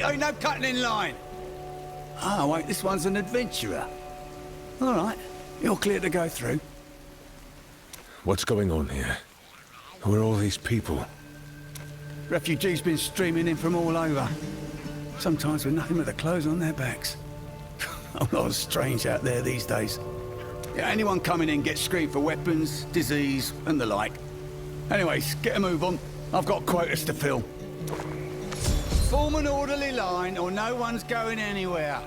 Ain't no cutting in line. Ah, wait, this one's an adventurer. All right, you're clear to go through. What's going on here? Who are all these people? Refugees been streaming in from all over. Sometimes with nothing but the clothes on their backs. A lot of strange out there these days. Yeah, anyone coming in gets screened for weapons, disease, and the like. Anyways, get a move on. I've got quotas to fill. Form an orderly line or no one's going anywhere.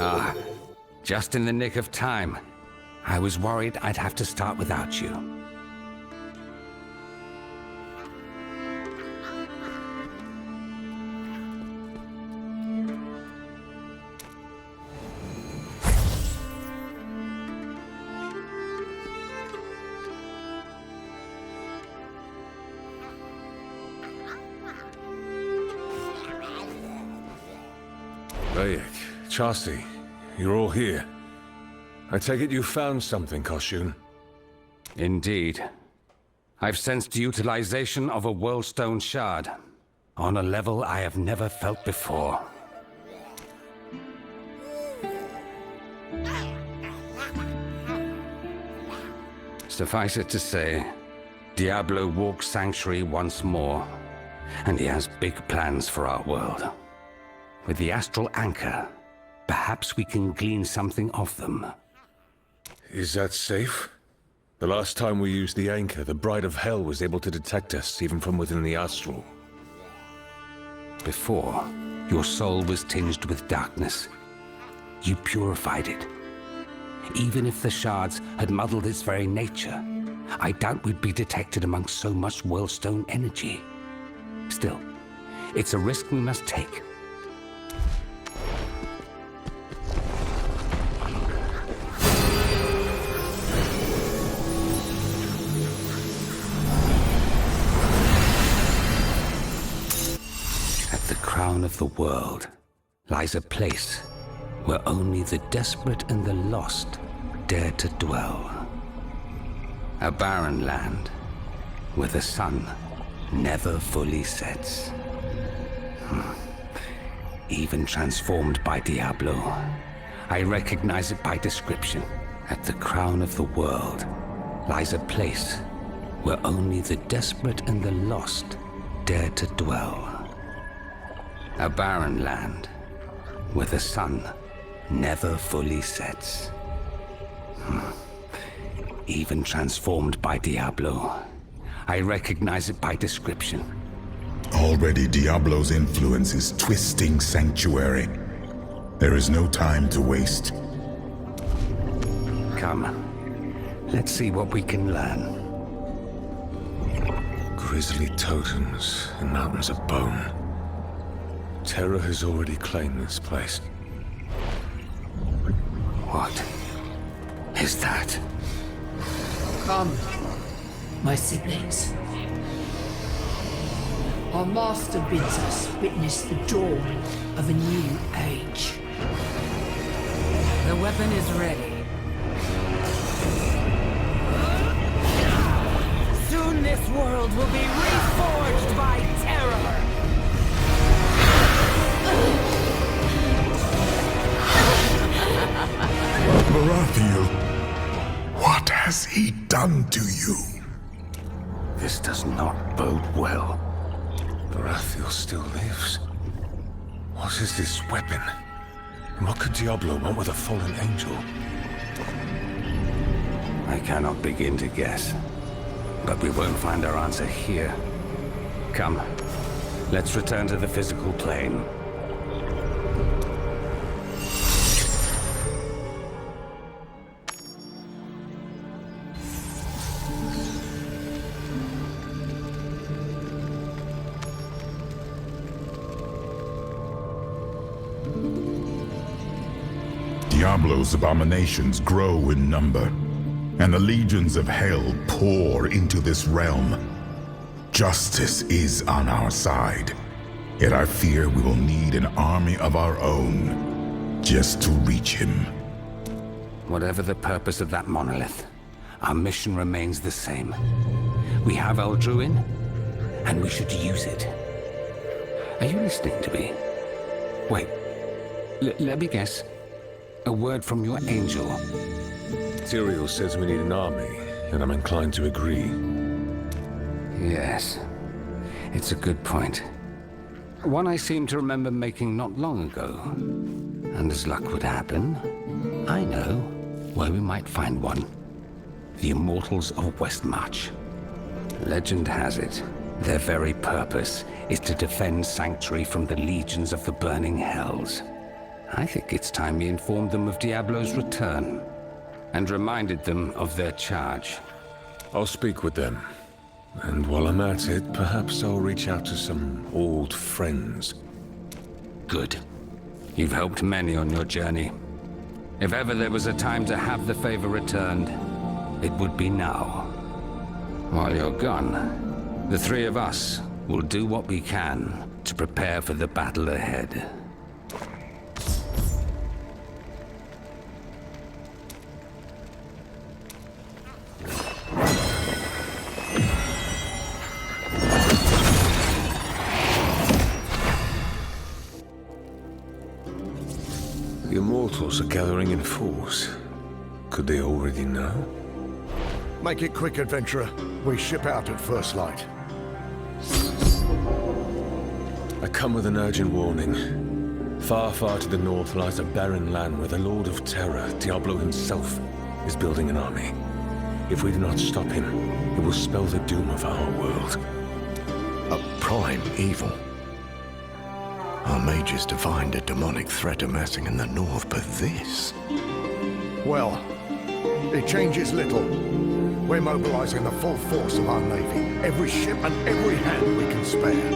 Ah, just in the nick of time. I was worried I'd have to start without you. Bayek, Chassi, you're all here. I take it you found something, Koshun? Indeed. I've sensed utilization of a Worldstone shard, on a level I have never felt before. Suffice it to say, Diablo walks Sanctuary once more, and he has big plans for our world. With the Astral Anchor, perhaps we can glean something off them. Is that safe? The last time we used the Anchor, the Bride of Hell was able to detect us, even from within the Astral. Before, your soul was tinged with darkness. You purified it. Even if the shards had muddled its very nature, I doubt we'd be detected amongst so much Worldstone energy. Still, it's a risk we must take. At the crown of the world lies a place where only the desperate and the lost dare to dwell. A barren land where the sun never fully sets. Even transformed by Diablo, I recognize it by description. At the crown of the world lies a place where only the desperate and the lost dare to dwell. A barren land where the sun never fully sets. Even transformed by Diablo, I recognize it by description. Already Diablo's influence is twisting Sanctuary. There is no time to waste. Come, let's see what we can learn. Grisly totems and mountains of bone. Terror has already claimed this place. What is that? Come, my siblings. Our master bids us witness the dawn of a new age. The weapon is ready. Soon this world will be reforged by terror. Verathiel, what has he done to you? This does not bode well. Verathiel still lives. What is this weapon? And what could Diablo want with a fallen angel? I cannot begin to guess. But we won't find our answer here. Come, let's return to the physical plane. Diablo's abominations grow in number, and the legions of hell pour into this realm. Justice is on our side, yet I fear we will need an army of our own just to reach him. Whatever the purpose of that monolith, our mission remains the same. We have Eldruin, and we should use it. Are you listening to me? Wait, let me guess. A word from your angel. Tyrael says we need an army, and I'm inclined to agree. Yes, it's a good point. One I seem to remember making not long ago. And as luck would happen, I know where we might find one. The Immortals of Westmarch. Legend has it, their very purpose is to defend Sanctuary from the legions of the burning hells. I think it's time we informed them of Diablo's return, and reminded them of their charge. I'll speak with them. And while I'm at it, perhaps I'll reach out to some old friends. Good. You've helped many on your journey. If ever there was a time to have the favor returned, it would be now. While you're gone, the three of us will do what we can to prepare for the battle ahead. The Immortals are gathering in force. Could they already know? Make it quick, adventurer. We ship out at first light. I come with an urgent warning. Far, far to the north lies a barren land where the Lord of Terror, Diablo himself, is building an army. If we do not stop him, it will spell the doom of our world. A prime evil. Our mages defined a demonic threat amassing in the north, but this... Well, it changes little. We're mobilizing the full force of our navy. Every ship and every hand we can spare.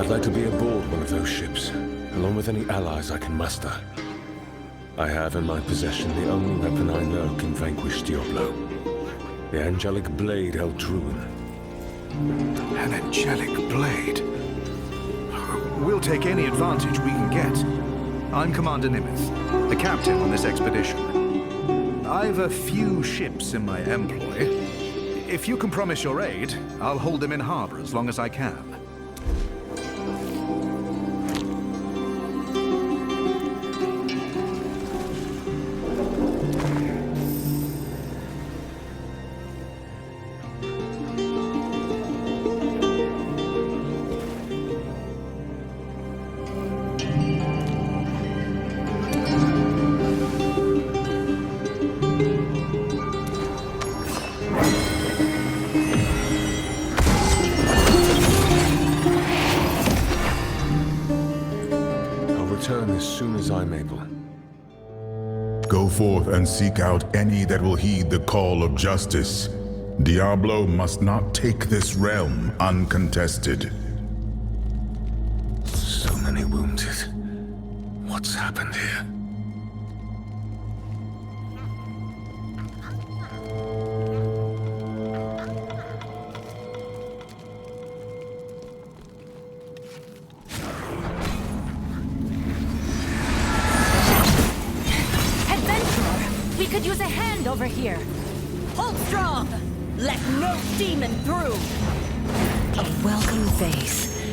I'd like to be aboard one of those ships, along with any allies I can muster. I have in my possession the only weapon I know can vanquish Diablo. The angelic blade Eldruin. An angelic blade? We'll take any advantage we can get. I'm Commander Nimith, the captain on this expedition. I've a few ships in my employ. If you can promise your aid, I'll hold them in harbor as long as I can. As soon as I'm able. Go forth and seek out any that will heed the call of justice. Diablo must not take this realm uncontested. So many wounded. What's happened here? Over here. Hold strong! Let no demon through! A welcome face.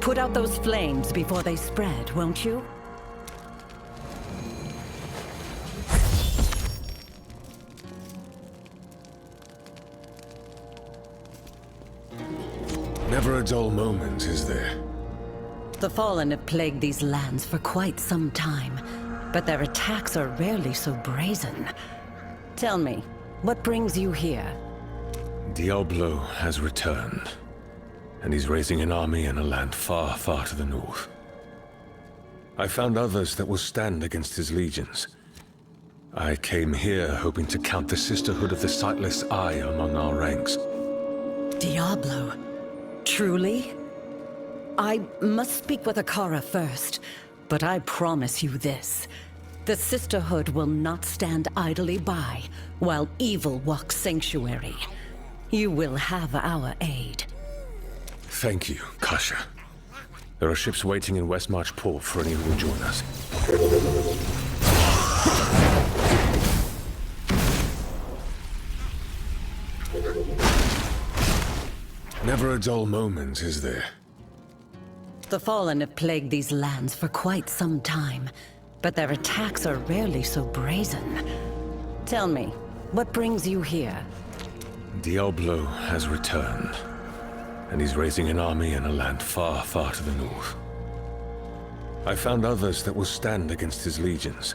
Put out those flames before they spread, won't you? Never a dull moment, is there? The Fallen have plagued these lands for quite some time, but their attacks are rarely so brazen. Tell me, what brings you here? Diablo has returned, and he's raising an army in a land far, far to the north. I found others that will stand against his legions. I came here hoping to count the Sisterhood of the Sightless Eye among our ranks. Diablo? Truly? I must speak with Akara first, but I promise you this. The Sisterhood will not stand idly by while evil walks sanctuary. You will have our aid. Thank you, Kasha. There are ships waiting in West March Port for any who will join us. Never a dull moment, is there? The Fallen have plagued these lands for quite some time, but their attacks are rarely so brazen. Tell me, what brings you here? Diablo has returned, and he's raising an army in a land far, far to the north. I found others that will stand against his legions.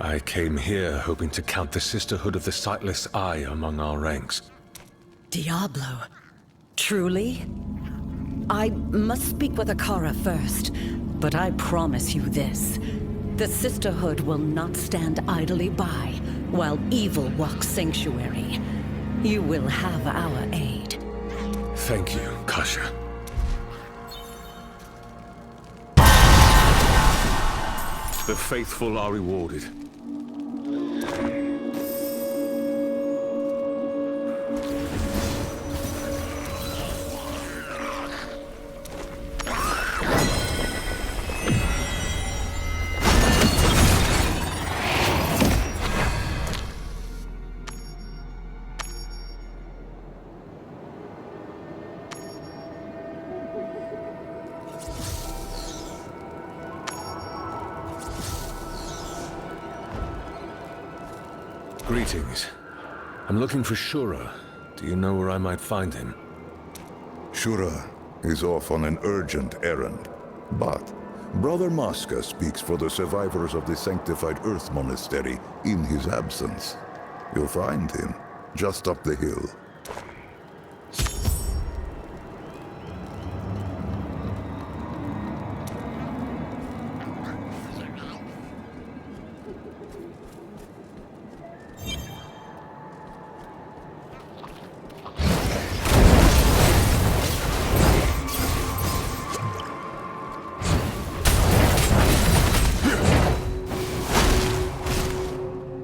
I came here hoping to count the Sisterhood of the Sightless Eye among our ranks. Diablo? Truly? I must speak with Akara first, but I promise you this. The Sisterhood will not stand idly by while evil walks sanctuary. You will have our aid. Thank you, Kasha. The faithful are rewarded. Greetings. I'm looking for Shura. Do you know where I might find him? Shura is off on an urgent errand, but Brother Maska speaks for the survivors of the Sanctified Earth Monastery in his absence. You'll find him just up the hill.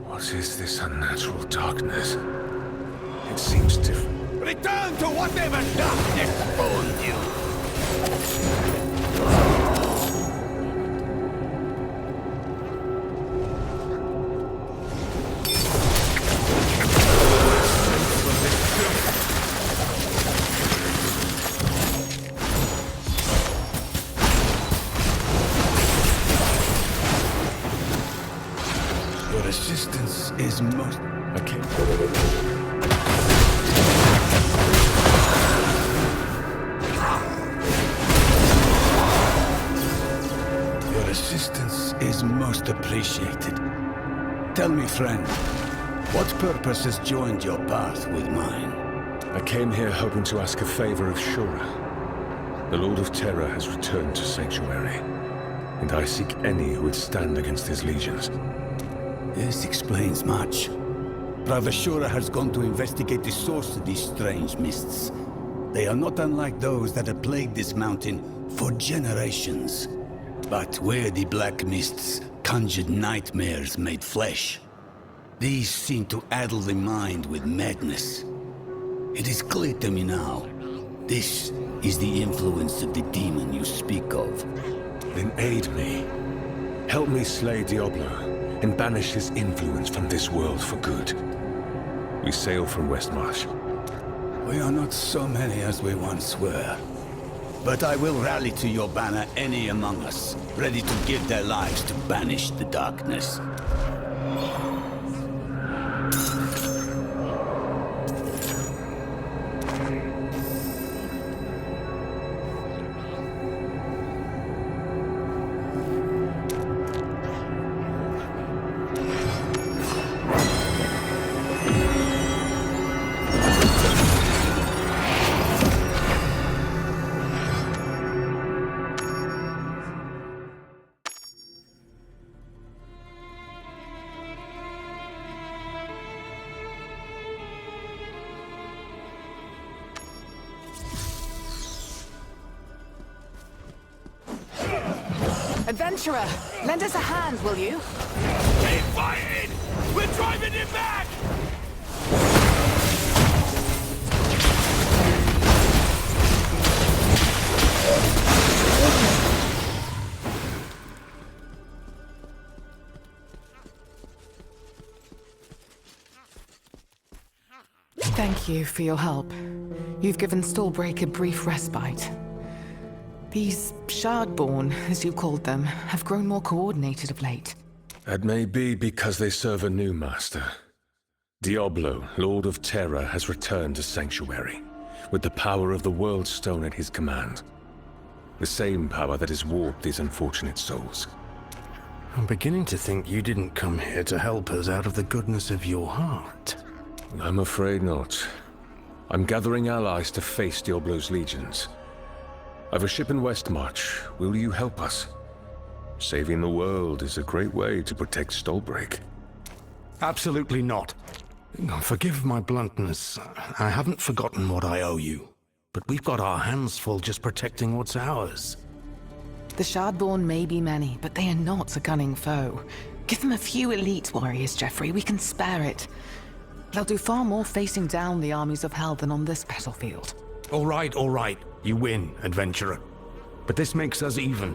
What is this unnatural darkness? It seems different. Return to whatever darkness owned you! Your assistance is most... Okay. Your assistance is most appreciated. Tell me, friend, what purpose has joined your path with mine? I came here hoping to ask a favor of Shura. The Lord of Terror has returned to Sanctuary, and I seek any who would stand against his legions. This explains much. Brother Shura has gone to investigate the source of these strange mists. They are not unlike those that have plagued this mountain for generations. But where the black mists conjured nightmares made flesh, these seem to addle the mind with madness. It is clear to me now. This is the influence of the demon you speak of. Then aid me. Help me slay Diablo, and banish his influence from this world for good. We sail from Westmarch. We are not so many as we once were. But I will rally to your banner any among us, ready to give their lives to banish the darkness. Adventurer, lend us a hand, will you? Keep fighting! We're driving him back! Thank you for your help. You've given Stallbreak a brief respite. These Shardborn, as you called them, have grown more coordinated of late. That may be because they serve a new master. Diablo, Lord of Terror, has returned to Sanctuary, with the power of the World Stone at his command. The same power that has warped these unfortunate souls. I'm beginning to think you didn't come here to help us out of the goodness of your heart. I'm afraid not. I'm gathering allies to face Diablo's legions. I've a ship in Westmarch. Will you help us? Saving the world is a great way to protect Stallbreak. Absolutely not. Forgive my bluntness. I haven't forgotten what I owe you. But we've got our hands full just protecting what's ours. The Shardborn may be many, but they are not a cunning foe. Give them a few elite warriors, Geoffrey. We can spare it. They'll do far more facing down the armies of hell than on this battlefield. All right. You win, adventurer. But this makes us even.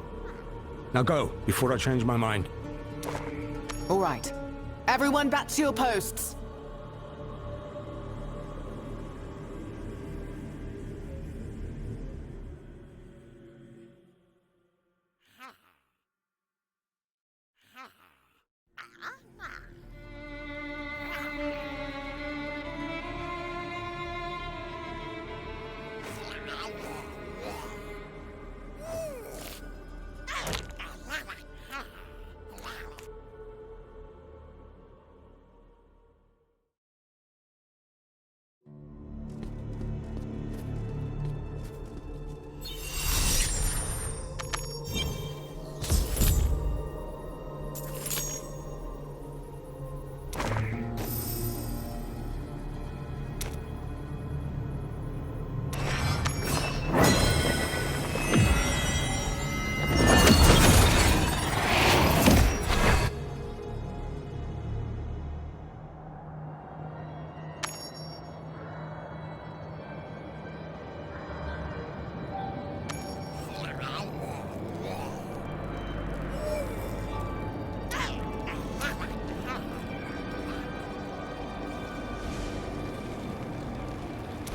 Now go, before I change my mind. All right. Everyone back to your posts.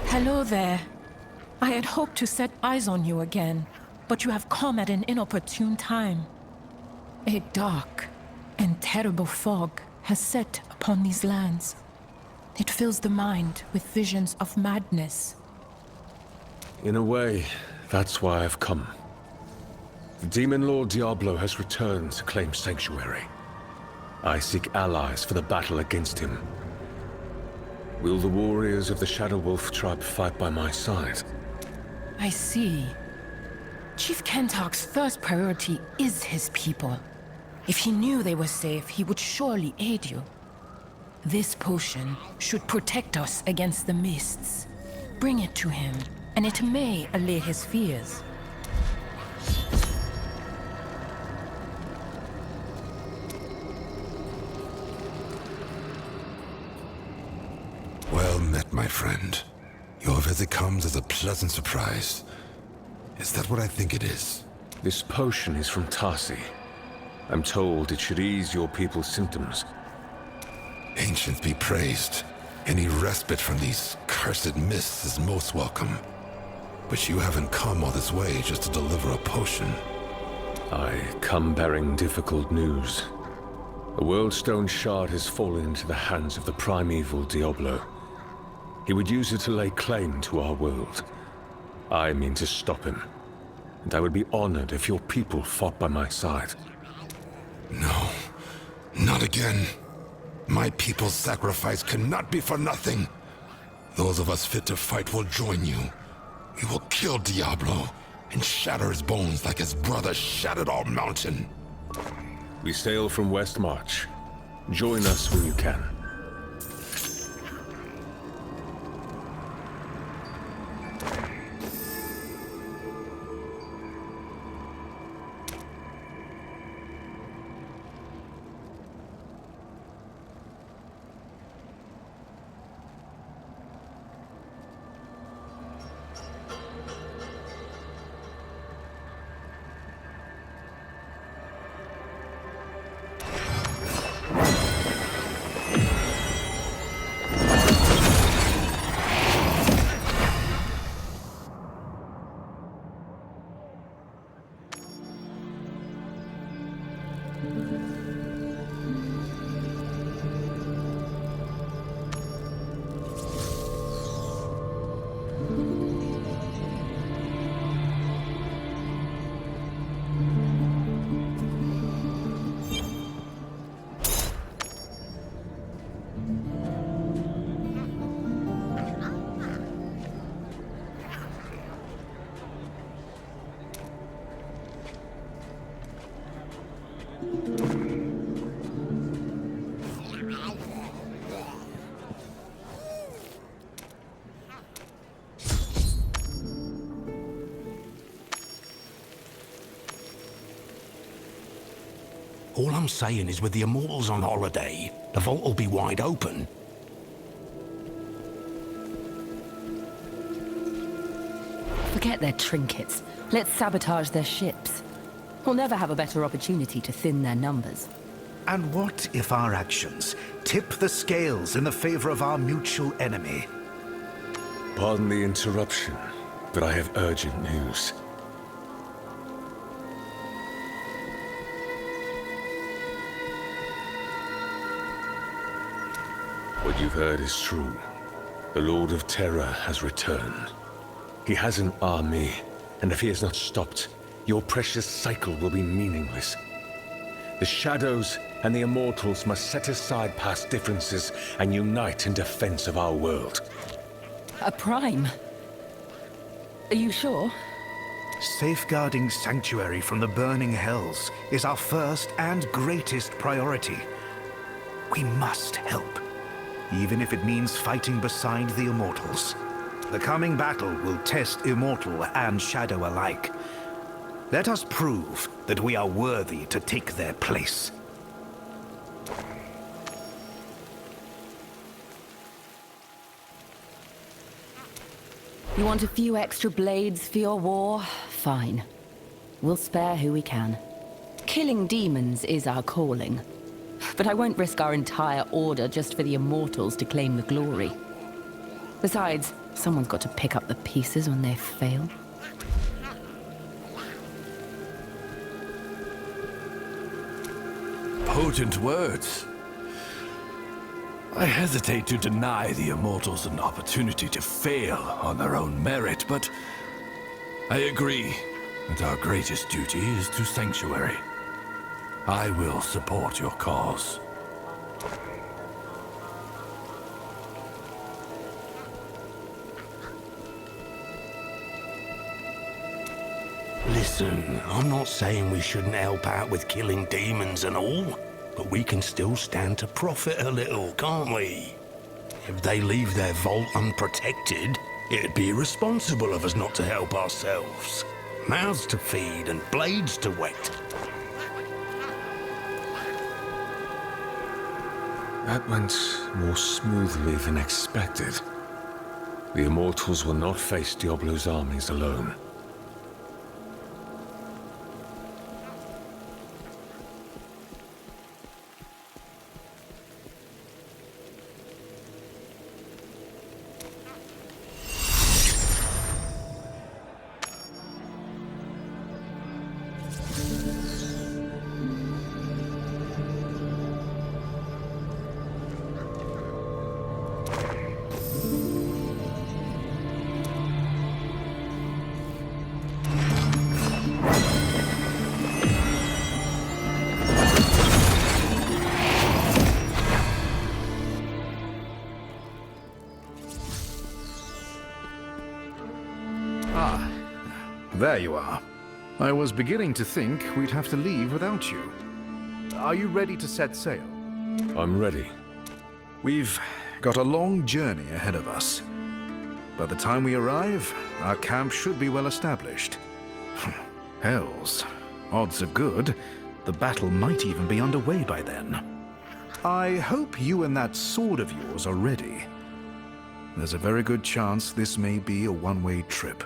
Hello there. I had hoped to set eyes on you again, but you have come at an inopportune time. A dark and terrible fog has set upon these lands. It fills the mind with visions of madness. In a way, that's why I've come. The Demon Lord Diablo has returned to claim Sanctuary. I seek allies for the battle against him. Will the warriors of the Shadow Wolf tribe fight by my side? I see. Chief Kentark's first priority is his people. If he knew they were safe, he would surely aid you. This potion should protect us against the mists. Bring it to him, and it may allay his fears. Well met, my friend. Your visit comes as a pleasant surprise. Is that what I think it is? This potion is from Tarsi. I'm told it should ease your people's symptoms. Ancients be praised. Any respite from these cursed mists is most welcome. But you haven't come all this way just to deliver a potion. I come bearing difficult news. A Worldstone shard has fallen into the hands of the primeval Diablo. He would use it to lay claim to our world. I mean to stop him. And I would be honored if your people fought by my side. No, not again. My people's sacrifice cannot be for nothing. Those of us fit to fight will join you. We will kill Diablo and shatter his bones like his brother shattered our mountain. We sail from Westmarch. Join us when you can. All I'm saying is with the Immortals on holiday, the vault will be wide open. Forget their trinkets. Let's sabotage their ships. We'll never have a better opportunity to thin their numbers. And what if our actions tip the scales in the favor of our mutual enemy? Pardon the interruption, but I have urgent news. What you've heard is true. The Lord of Terror has returned. He has an army, and if he is not stopped, your precious cycle will be meaningless. The Shadows and the Immortals must set aside past differences and unite in defense of our world. A prime? Are you sure? Safeguarding Sanctuary from the burning hells is our first and greatest priority. We must help, even if it means fighting beside the Immortals. The coming battle will test Immortal and Shadow alike. Let us prove that we are worthy to take their place. You want a few extra blades for your war? Fine. We'll spare who we can. Killing demons is our calling. But I won't risk our entire order just for the Immortals to claim the glory. Besides, someone's got to pick up the pieces when they fail. Potent words. I hesitate to deny the Immortals an opportunity to fail on their own merit, but I agree that our greatest duty is to Sanctuary. I will support your cause. Listen, I'm not saying we shouldn't help out with killing demons and all, but we can still stand to profit a little, can't we? If they leave their vault unprotected, it'd be irresponsible of us not to help ourselves. Mouths to feed and blades to wet. That went more smoothly than expected. The Immortals will not face Diablo's armies alone. There you are. I was beginning to think we'd have to leave without you. Are you ready to set sail? I'm ready. We've got a long journey ahead of us. By the time we arrive, our camp should be well established. Hells, odds are good. The battle might even be underway by then. I hope you and that sword of yours are ready. There's a very good chance this may be a one-way trip.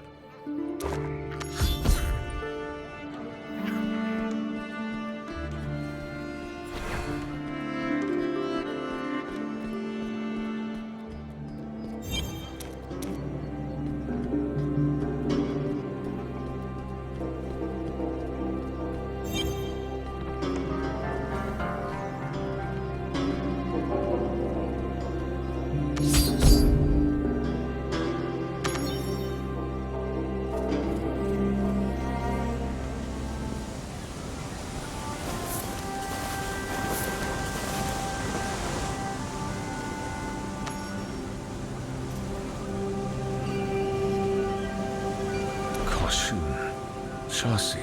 Chassis,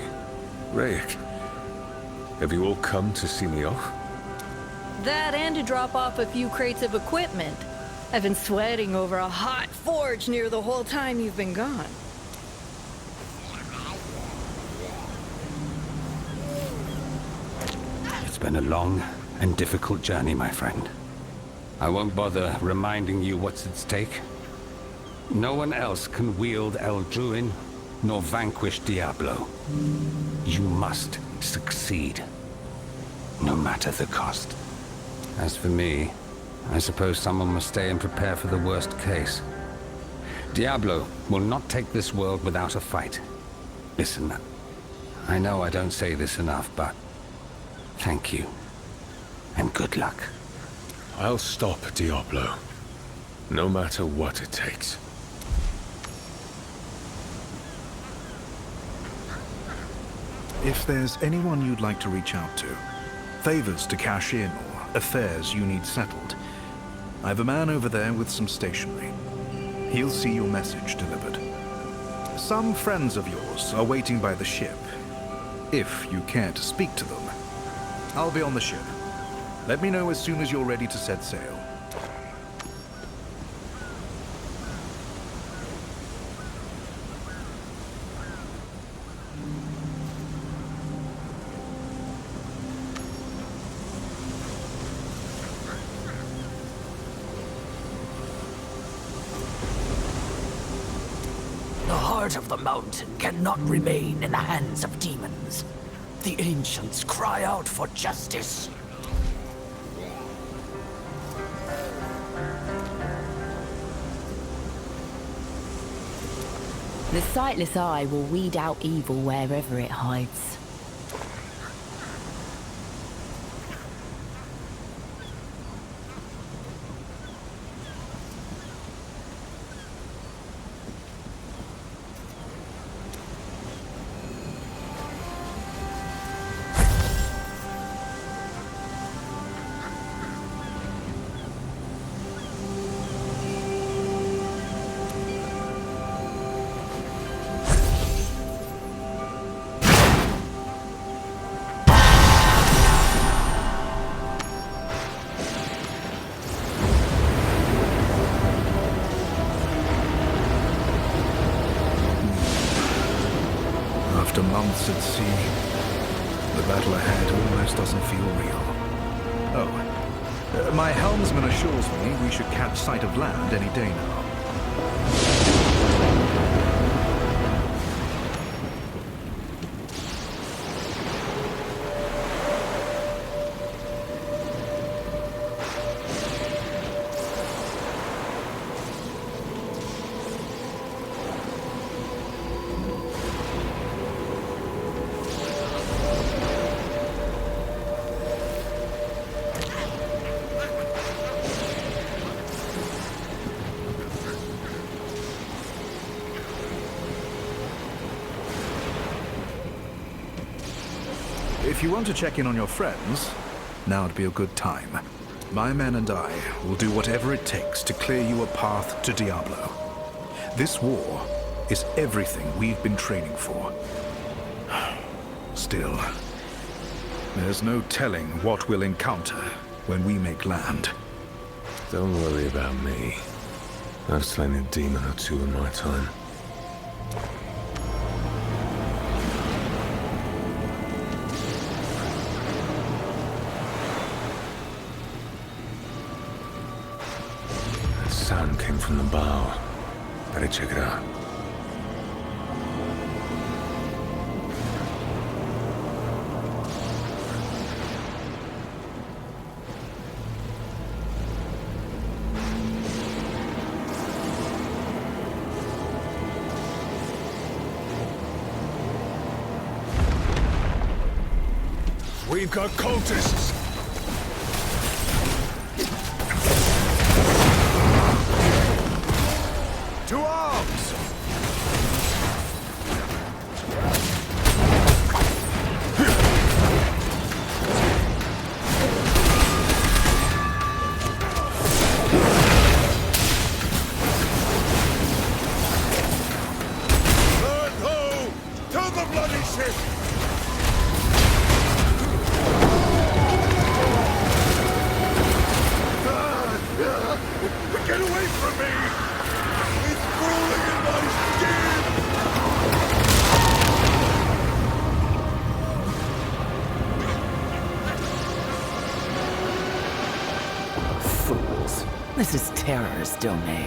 Rayek, have you all come to see me off? That and to drop off a few crates of equipment. I've been sweating over a hot forge near the whole time you've been gone. It's It's been a long and difficult journey, my friend. I won't bother reminding you what's at stake. No one else can wield Eldruin, nor vanquish Diablo. You must succeed, no matter the cost. As for me, I suppose someone must stay and prepare for the worst case. Diablo will not take this world without a fight. Listen, I know I don't say this enough, but thank you, and good luck. I'll stop Diablo, no matter what it takes. If there's anyone you'd like to reach out to, favors to cash in or affairs you need settled, I have a man over there with some stationery. He'll see your message delivered. Some friends of yours are waiting by the ship. If you care to speak to them, I'll be on the ship. Let me know as soon as you're ready to set sail. The heart of the mountain cannot remain in the hands of demons. The ancients cry out for justice. The sightless eye will weed out evil wherever it hides. After months at sea, the battle ahead almost doesn't feel real. Oh, my helmsman assures me we should catch sight of land any day now. If you want to check in on your friends, now would be a good time. My men and I will do whatever it takes to clear you a path to Diablo. This war is everything we've been training for. Still, there's no telling what we'll encounter when we make land. Don't worry about me. I've slain a demon or two in my time. Sound came from the bow. Better check it out. We've got cultists! To arms! Burn ho! To the bloody ship! mortals. This is terror's domain.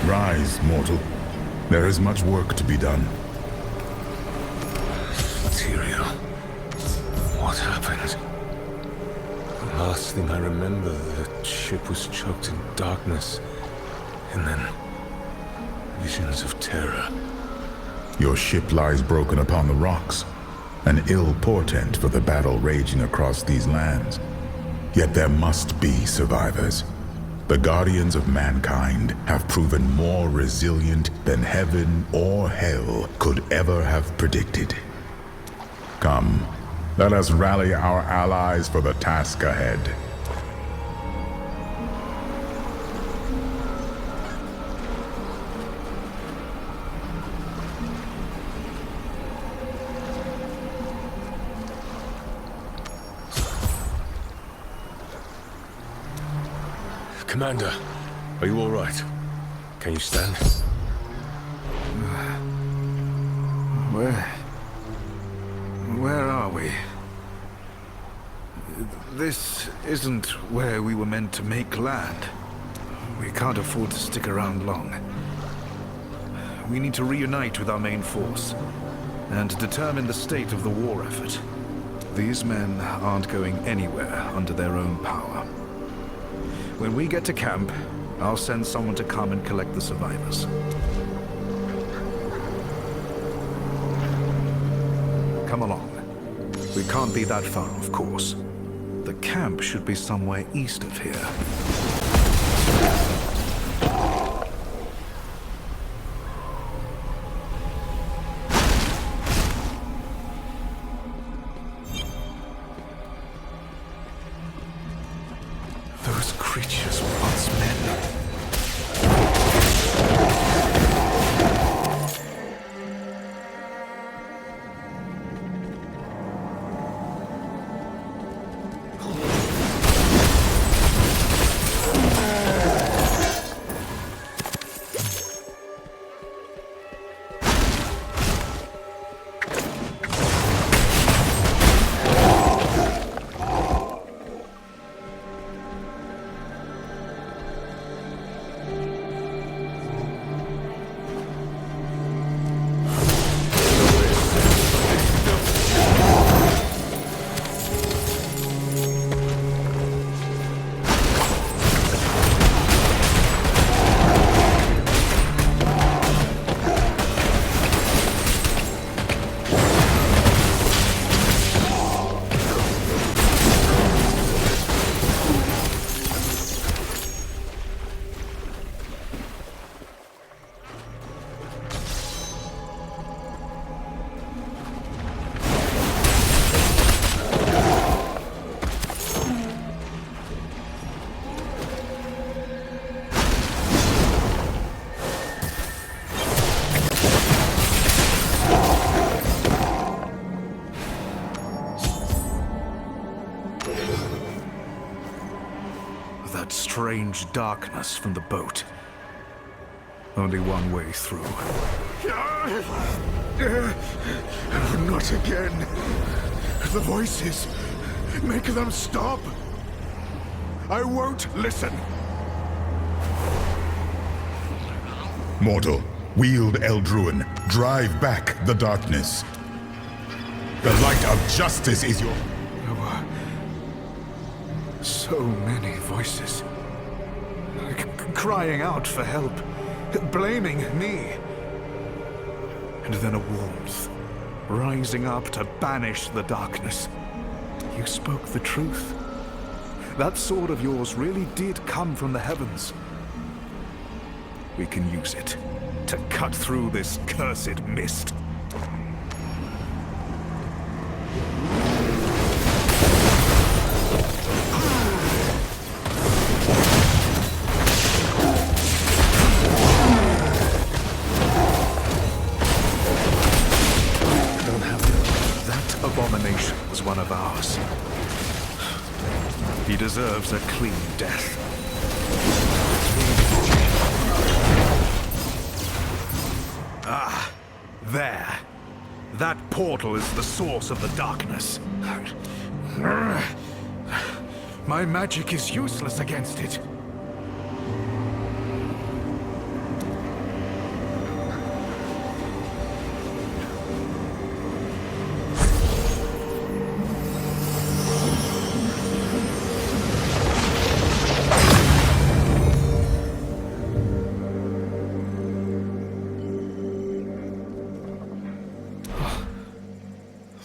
Rise, mortal. There is much work to be done. Verathiel. What happened? The last thing I remember, the ship was choked in darkness. And then... visions of terror. Your ship lies broken upon the rocks. An ill portent for the battle raging across these lands. Yet there must be survivors. The guardians of mankind have proven more resilient than heaven or hell could ever have predicted. Come, let us rally our allies for the task ahead. Commander, are you all right? Can you stand? Where are we? This isn't where we were meant to make land. We can't afford to stick around long. We need to reunite with our main force and determine the state of the war effort. These men aren't going anywhere under their own power. When we get to camp, I'll send someone to come and collect the survivors. Come along. We can't be that far, of course. The camp should be somewhere east of here. Those creatures were once men. That strange darkness from the boat. Only one way through. Not again. The voices. Make them stop. I won't listen. Mortal, wield Eldruin. Drive back the darkness. The light of justice is your... There were so many voices. Crying out for help. Blaming me. And then a warmth. Rising up to banish the darkness. You spoke the truth. That sword of yours really did come from the heavens. We can use it to cut through this cursed mist. abomination was one of ours. He deserves a clean death. Ah, there. That portal is the source of the darkness. My magic is useless against it.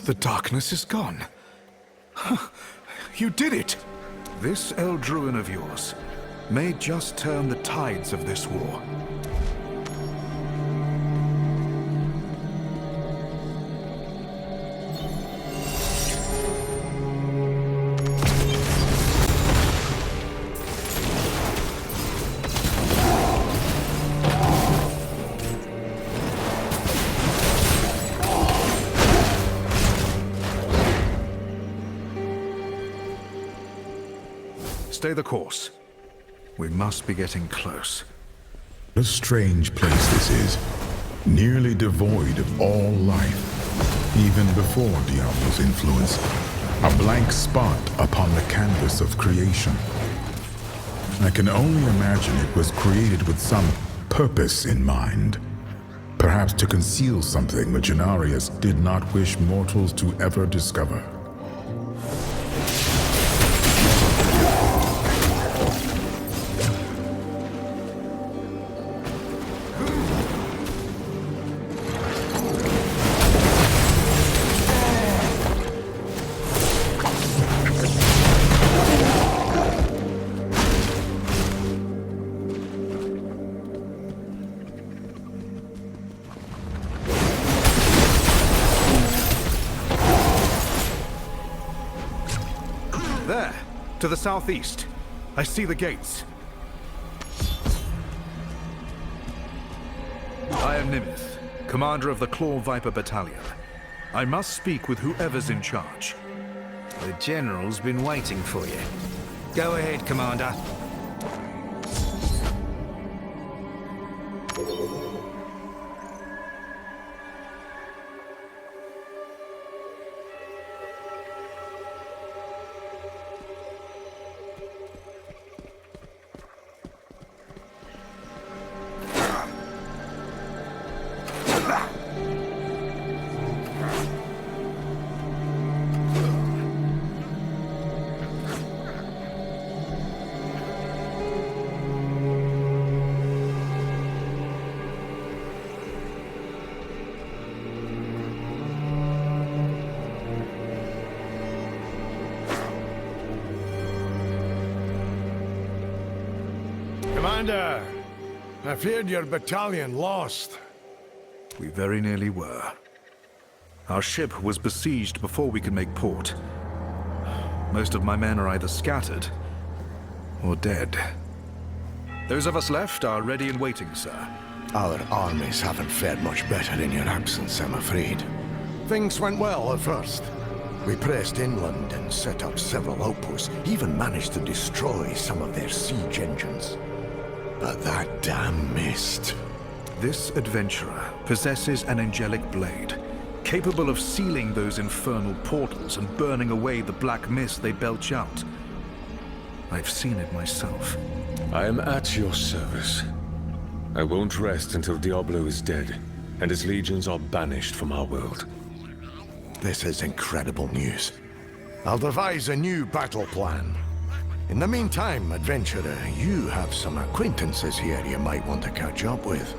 The darkness is gone. You did it! This Eldruin of yours may just turn the tides of this war. Stay the course. We must be getting close. What a strange place this is. Nearly devoid of all life. Even before Diablo's influence. A blank spot upon the canvas of creation. I can only imagine it was created with some purpose in mind. Perhaps to conceal something the Gennarius did not wish mortals to ever discover. There, to the southeast. I see the gates. I am Nimith, commander of the Claw Viper Battalion. I must speak with whoever's in charge. The General's been waiting for you. Go ahead, Commander. Commander, I feared your battalion lost. We very nearly were. Our ship was besieged before we could make port. Most of my men are either scattered or dead. Those of us left are ready and waiting, sir. Our armies haven't fared much better in your absence, I'm afraid. Things went well at first. We pressed inland and set up several outposts, even managed to destroy some of their siege engines. But that damn mist. This adventurer possesses an angelic blade, capable of sealing those infernal portals and burning away the black mist they belch out. I've seen it myself. I am at your service. I won't rest until Diablo is dead, and his legions are banished from our world. This is incredible news. I'll devise a new battle plan. In the meantime, adventurer, you have some acquaintances here you might want to catch up with.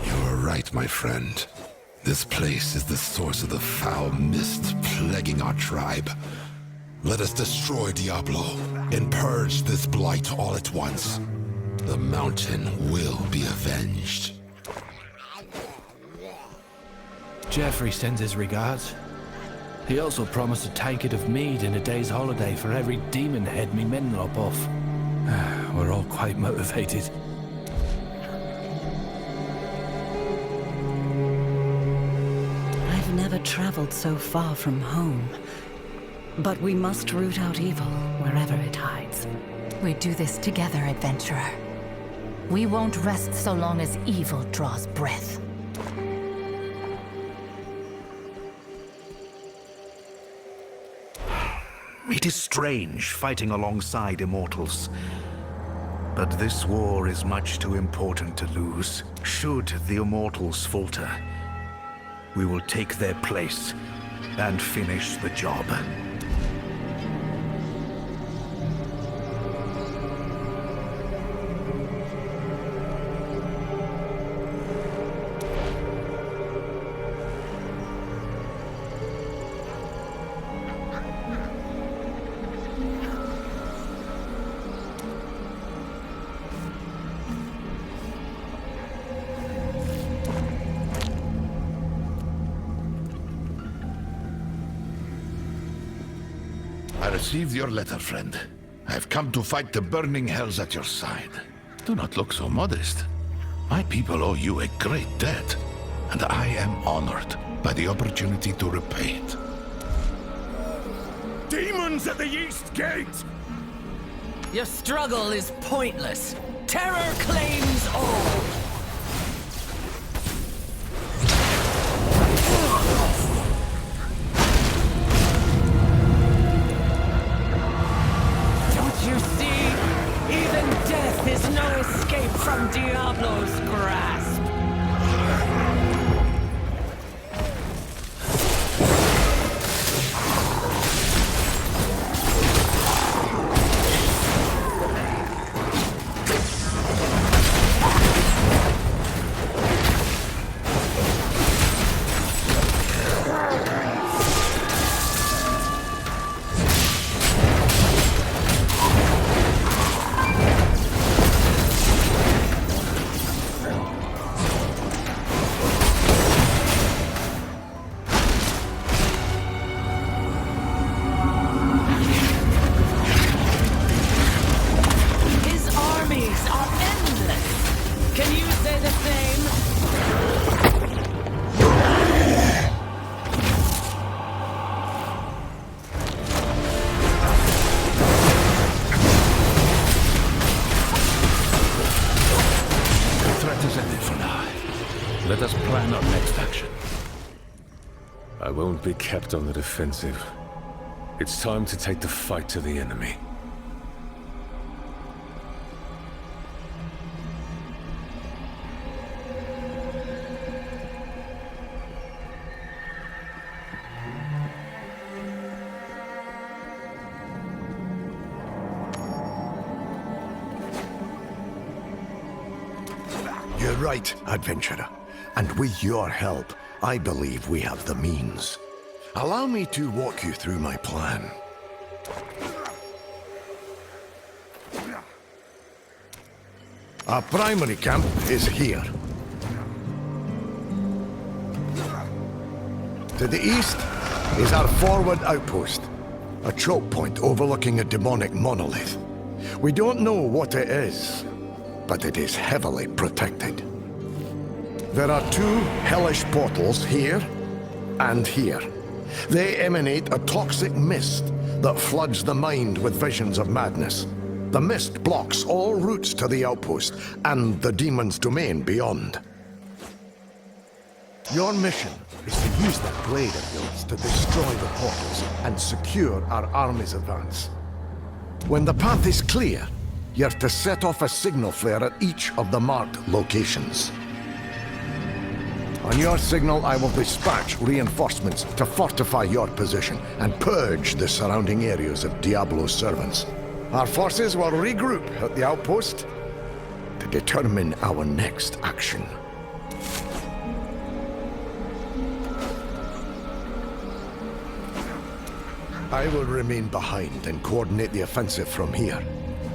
You're right, my friend. This place is the source of the foul mist plaguing our tribe. Let us destroy Diablo and purge this blight all at once. The mountain will be avenged. Geoffrey sends his regards. He also promised a tankard of mead and a day's holiday for every demon head me men lop off. We're all quite motivated. I've never traveled so far from home. But we must root out evil wherever it hides. We do this together, adventurer. We won't rest so long as evil draws breath. It is strange fighting alongside immortals. But this war is much too important to lose. Should the immortals falter, we will take their place and finish the job. I received your letter, friend. I have come to fight the burning hells at your side. Do not look so modest. My people owe you a great debt, and I am honored by the opportunity to repay it. Demons at the East Gate! Your struggle is pointless. Terror claims all. You see, even death is no escape from Diablo's grasp. Let us plan our next action. I won't be kept on the defensive. It's time to take the fight to the enemy. You're right, adventurer. And with your help, I believe we have the means. Allow me to walk you through my plan. Our primary camp is here. To the east is our forward outpost, a choke point overlooking a demonic monolith. We don't know what it is, but it is heavily protected. There are two hellish portals here and here. They emanate a toxic mist that floods the mind with visions of madness. The mist blocks all routes to the outpost and the demon's domain beyond. Your mission is to use that blade of yours to destroy the portals and secure our army's advance. When the path is clear, you're to set off a signal flare at each of the marked locations. On your signal, I will dispatch reinforcements to fortify your position and purge the surrounding areas of Diablo's servants. Our forces will regroup at the outpost to determine our next action. I will remain behind and coordinate the offensive from here.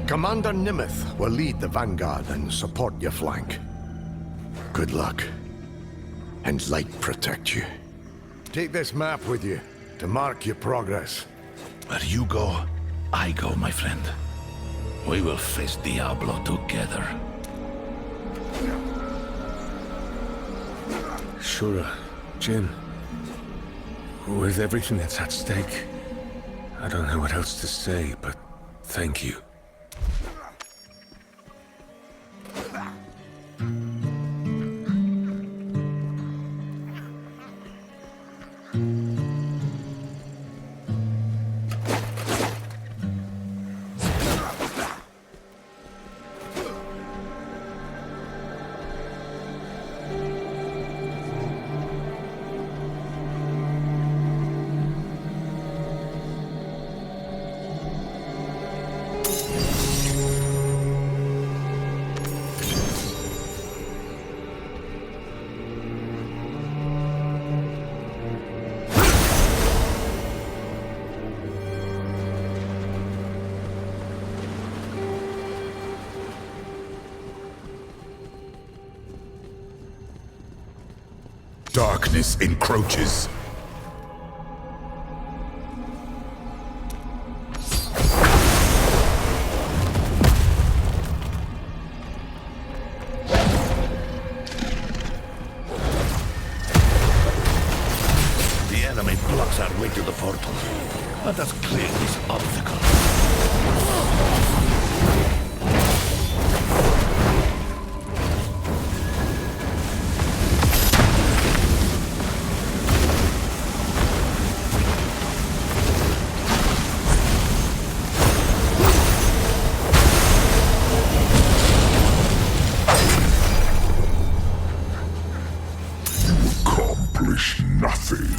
Commander Nimeth will lead the vanguard and support your flank. Good luck. And light protect you. Take this map with you to mark your progress. Where you go, I go, my friend. We will face Diablo together. Shura, Jin, with everything that's at stake, I don't know what else to say, but thank you. Darkness encroaches. The enemy blocks our way to the portal. Let us clear this obstacle. Nothing.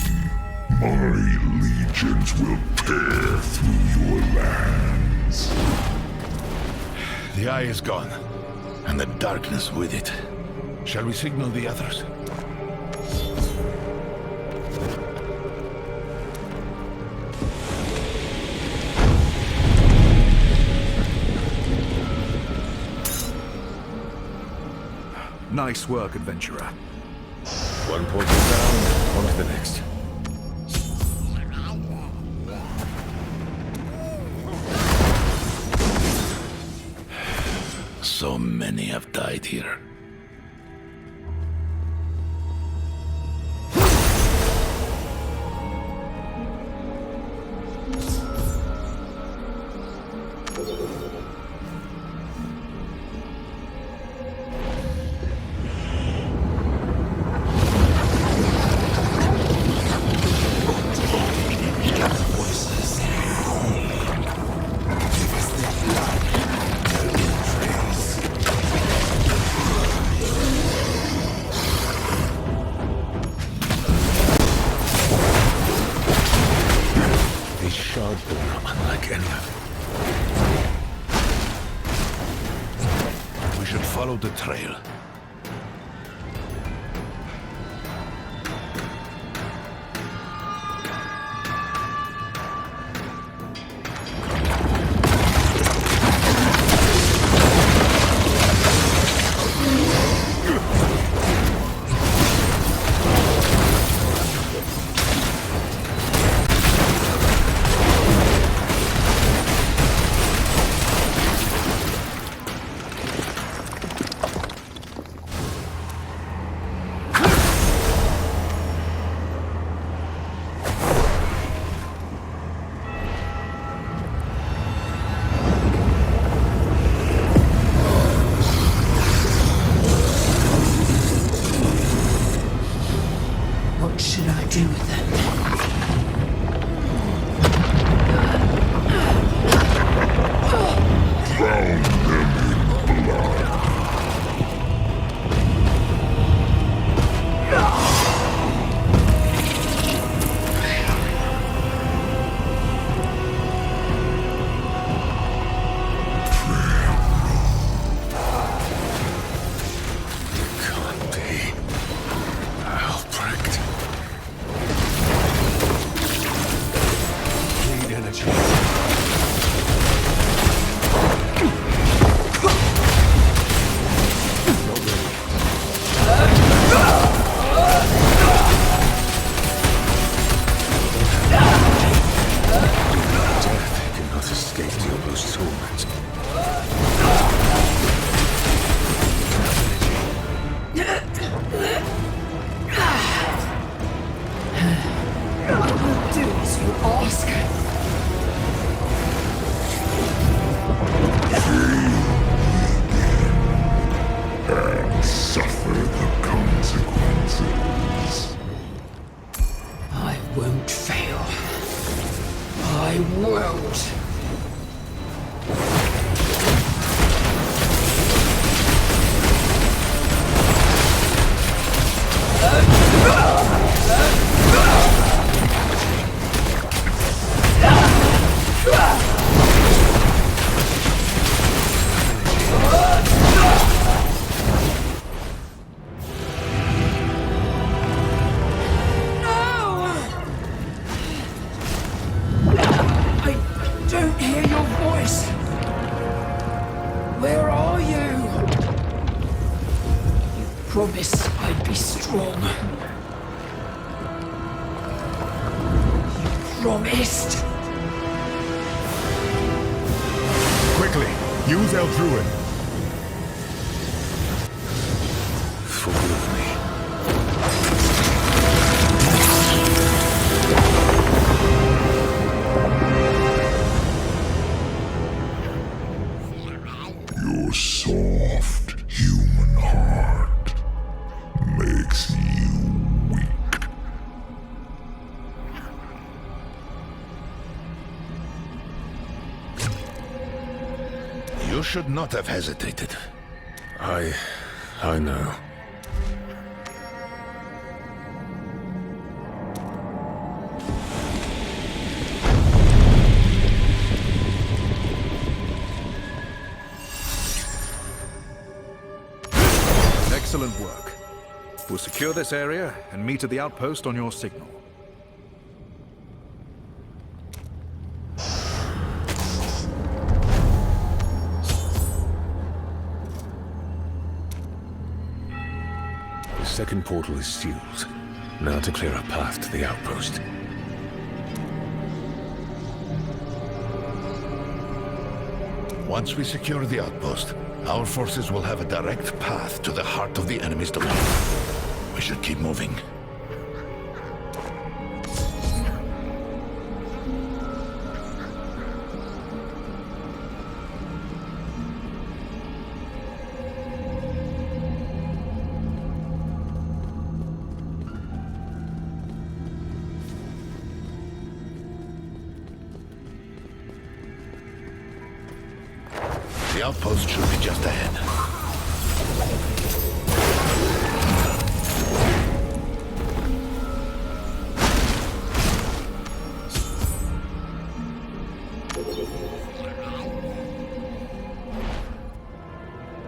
My legions will tear through your lands. The eye is gone, and the darkness with it. Shall we signal the others? Nice work, adventurer. One point down, on to the next. So many have died here. Follow the trail. I won't. Promise I'd be strong. You promised. Quickly, use Eldruin. Forgive me. Your soft human heart makes you weak. You should not have hesitated. I know. Excellent work. We'll secure this area and meet at the outpost on your signal. The second portal is sealed. Now to clear a path to the outpost. Once we secure the outpost, our forces will have a direct path to the heart of the enemy's domain. We should keep moving. The outpost should be just ahead.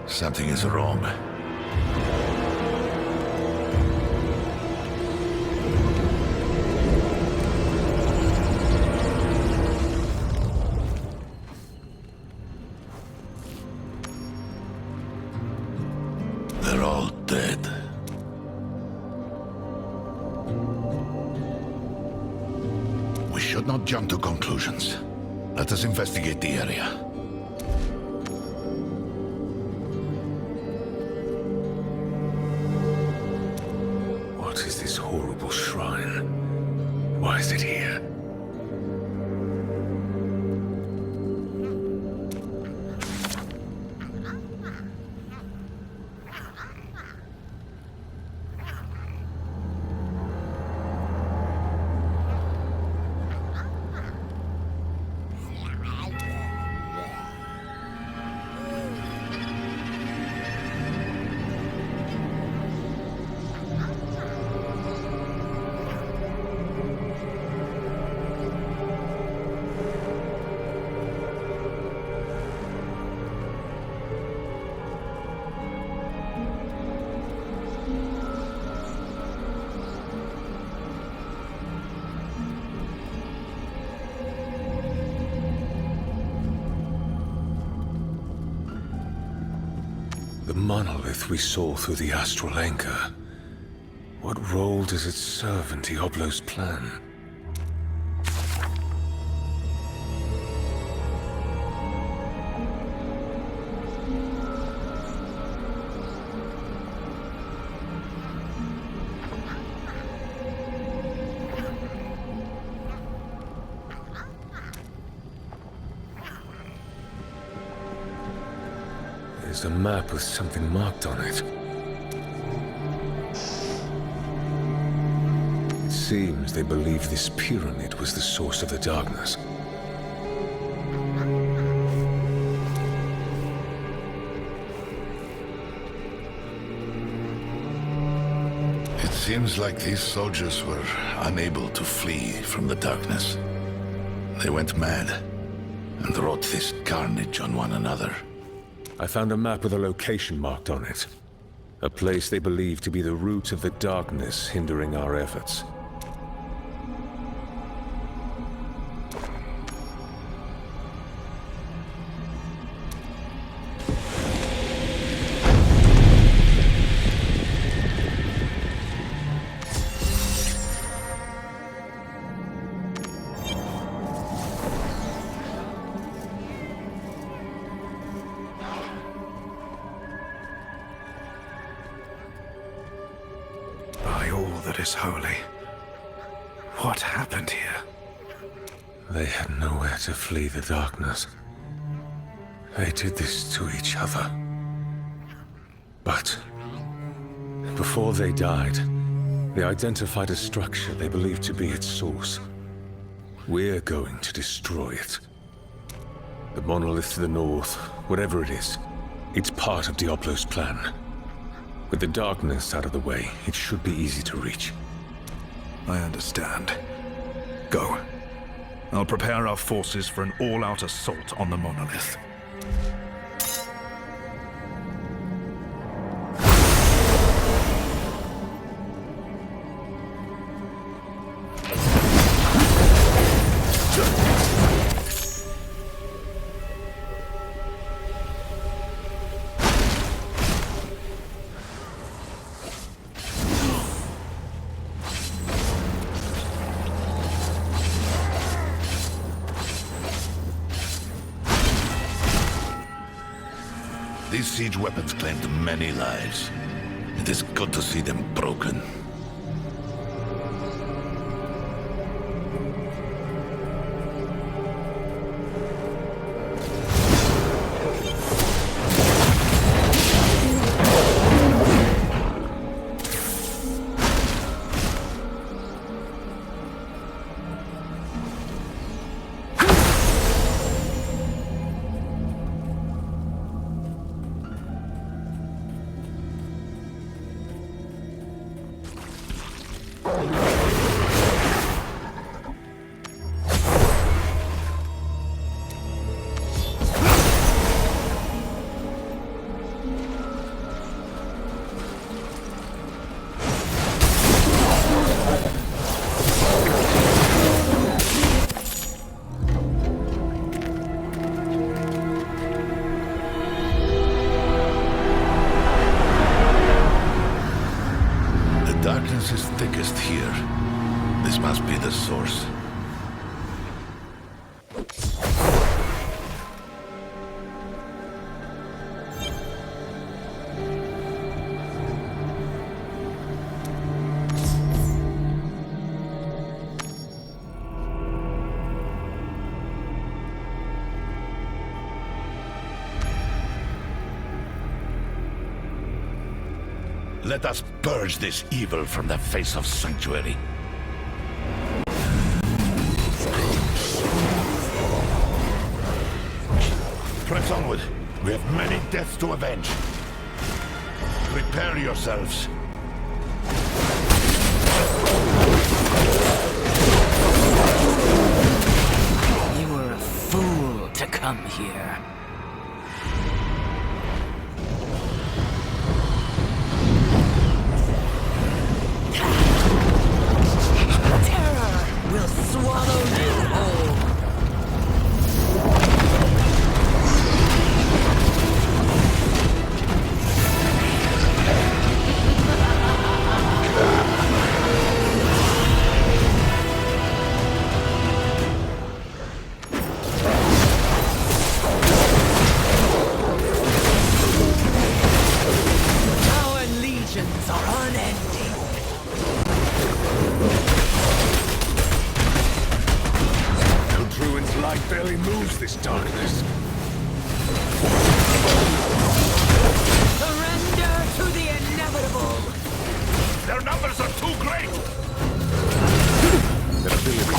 Something is wrong. They're all dead. We should not jump to conclusions. Let us investigate the area. What is this horrible shrine? Why is it here? The monolith we saw through the astral anchor. What role does it serve in Diablo's plan? There's a map with something marked on it. It seems they believe this pyramid was the source of the darkness. Seems like these soldiers were unable to flee from the darkness. They went mad and wrought this carnage on one another. I found a map with a location marked on it. A place they believe to be the root of the darkness hindering our efforts. Holy. What happened here? They had nowhere to flee the darkness. They did this to each other. But before they died, they identified a structure they believed to be its source. We're going to destroy it. The monolith to the north, whatever it is, it's part of Diablo's plan. With the darkness out of the way, it should be easy to reach. I understand. Go. I'll prepare our forces for an all-out assault on the monolith. These siege weapons claimed many lives. It is good to see them broken. Is thickest here. This must be the source. Let us purge this evil from the face of Sanctuary. Press onward. We have many deaths to avenge. Prepare yourselves. You were a fool to come here. Will swallow you whole. Our legions are unending. Druid's light barely moves this darkness. Surrender to the inevitable! Their numbers are too great! Their ability.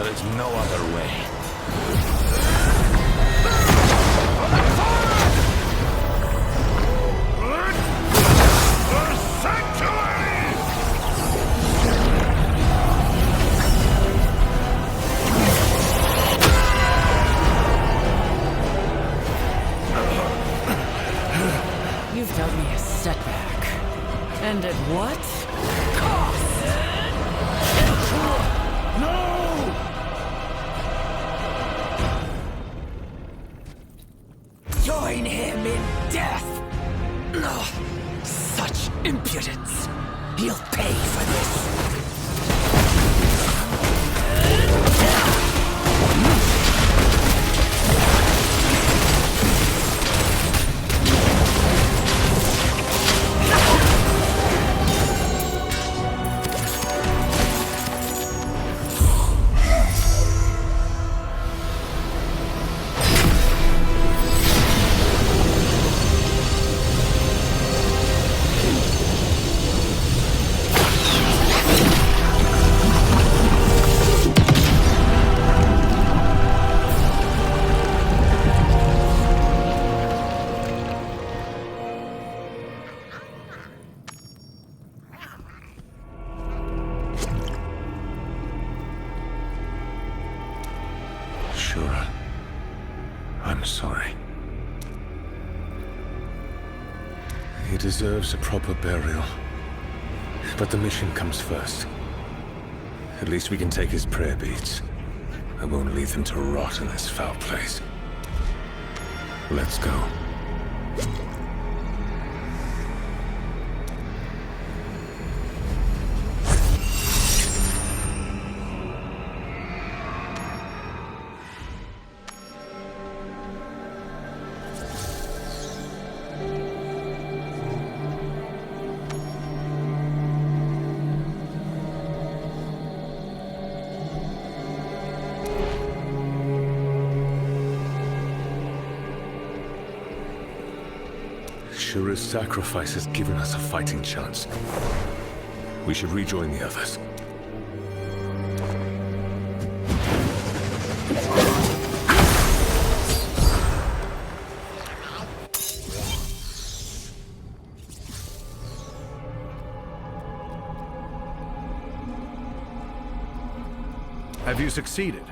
There's no other way. You've dealt me a setback. And at what cost? No! Join him in death! Ugh, such impudence! He'll pay for this! Shura, I'm sorry. He deserves a proper burial. But the mission comes first. At least we can take his prayer beads. I won't leave them to rot in this foul place. Let's go. Shura's sacrifice has given us a fighting chance. We should rejoin the others. Have you succeeded?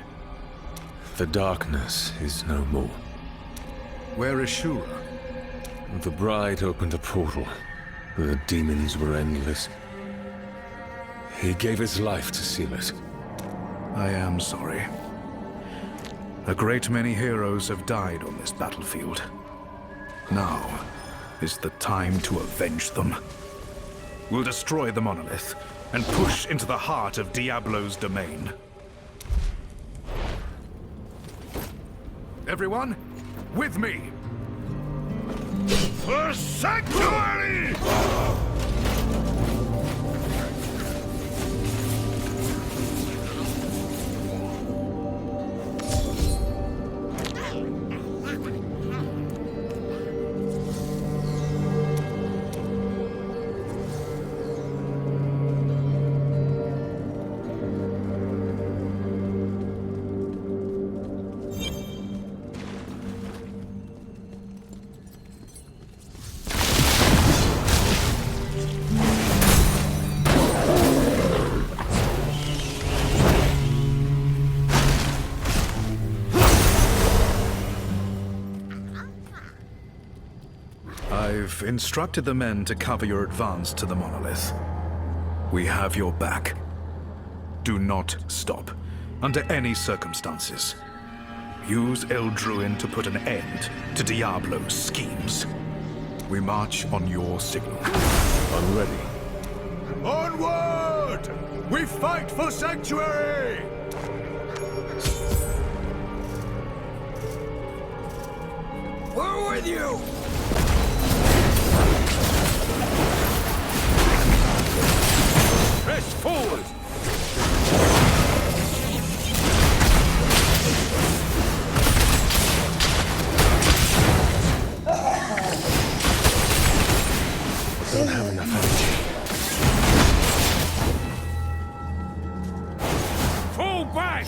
The darkness is no more. Where is Shura? The bride opened a portal. The demons were endless. He gave his life to seal it. I am sorry. A great many heroes have died on this battlefield. Now is the time to avenge them. We'll destroy the monolith and push into the heart of Diablo's domain. Everyone, with me! For sanctuary! I've instructed the men to cover your advance to the monolith. We have your back. Do not stop, under any circumstances. Use Eldruin to put an end to Diablo's schemes. We march on your signal. I'm ready. Onward! We fight for sanctuary! We're with you! Press forward! Don't have enough energy. Fall back!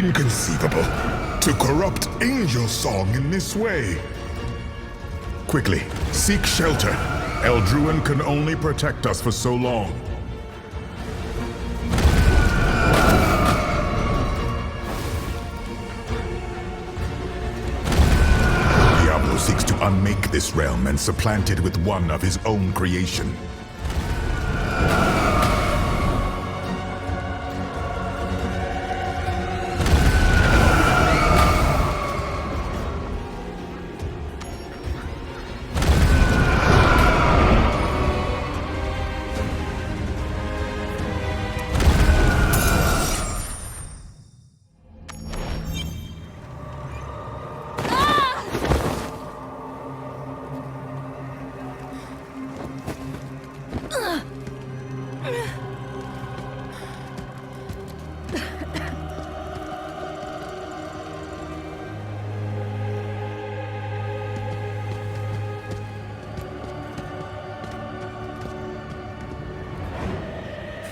Inconceivable. To corrupt angel song in this way. Quickly, seek shelter. Eldruin can only protect us for so long. Diablo seeks to unmake this realm and supplant it with one of his own creation.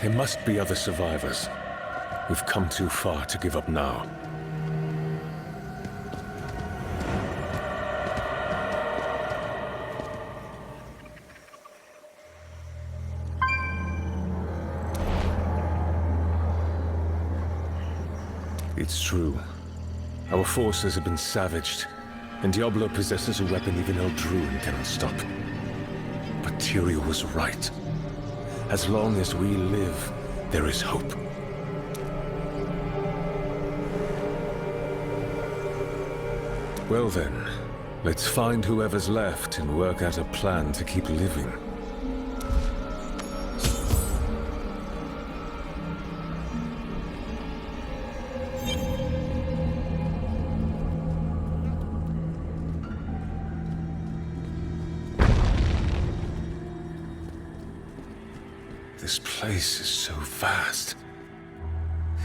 There must be other survivors. We've come too far to give up now. It's true. Our forces have been savaged, and Diablo possesses a weapon even Eldruin cannot stop. But Tyrael was right. As long as we live, there is hope. Well then, let's find whoever's left and work out a plan to keep living. This place is so vast.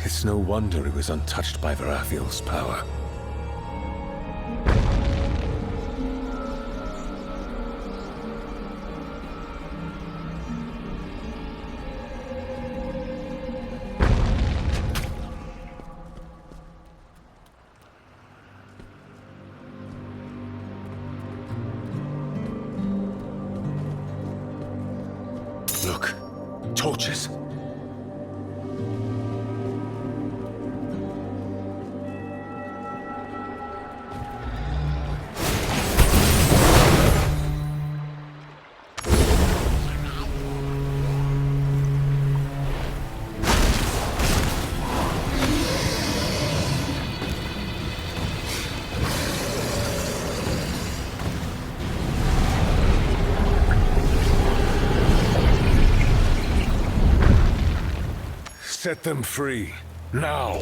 It's no wonder it was untouched by Verathiel's power. Look. Torches. Set them free, now!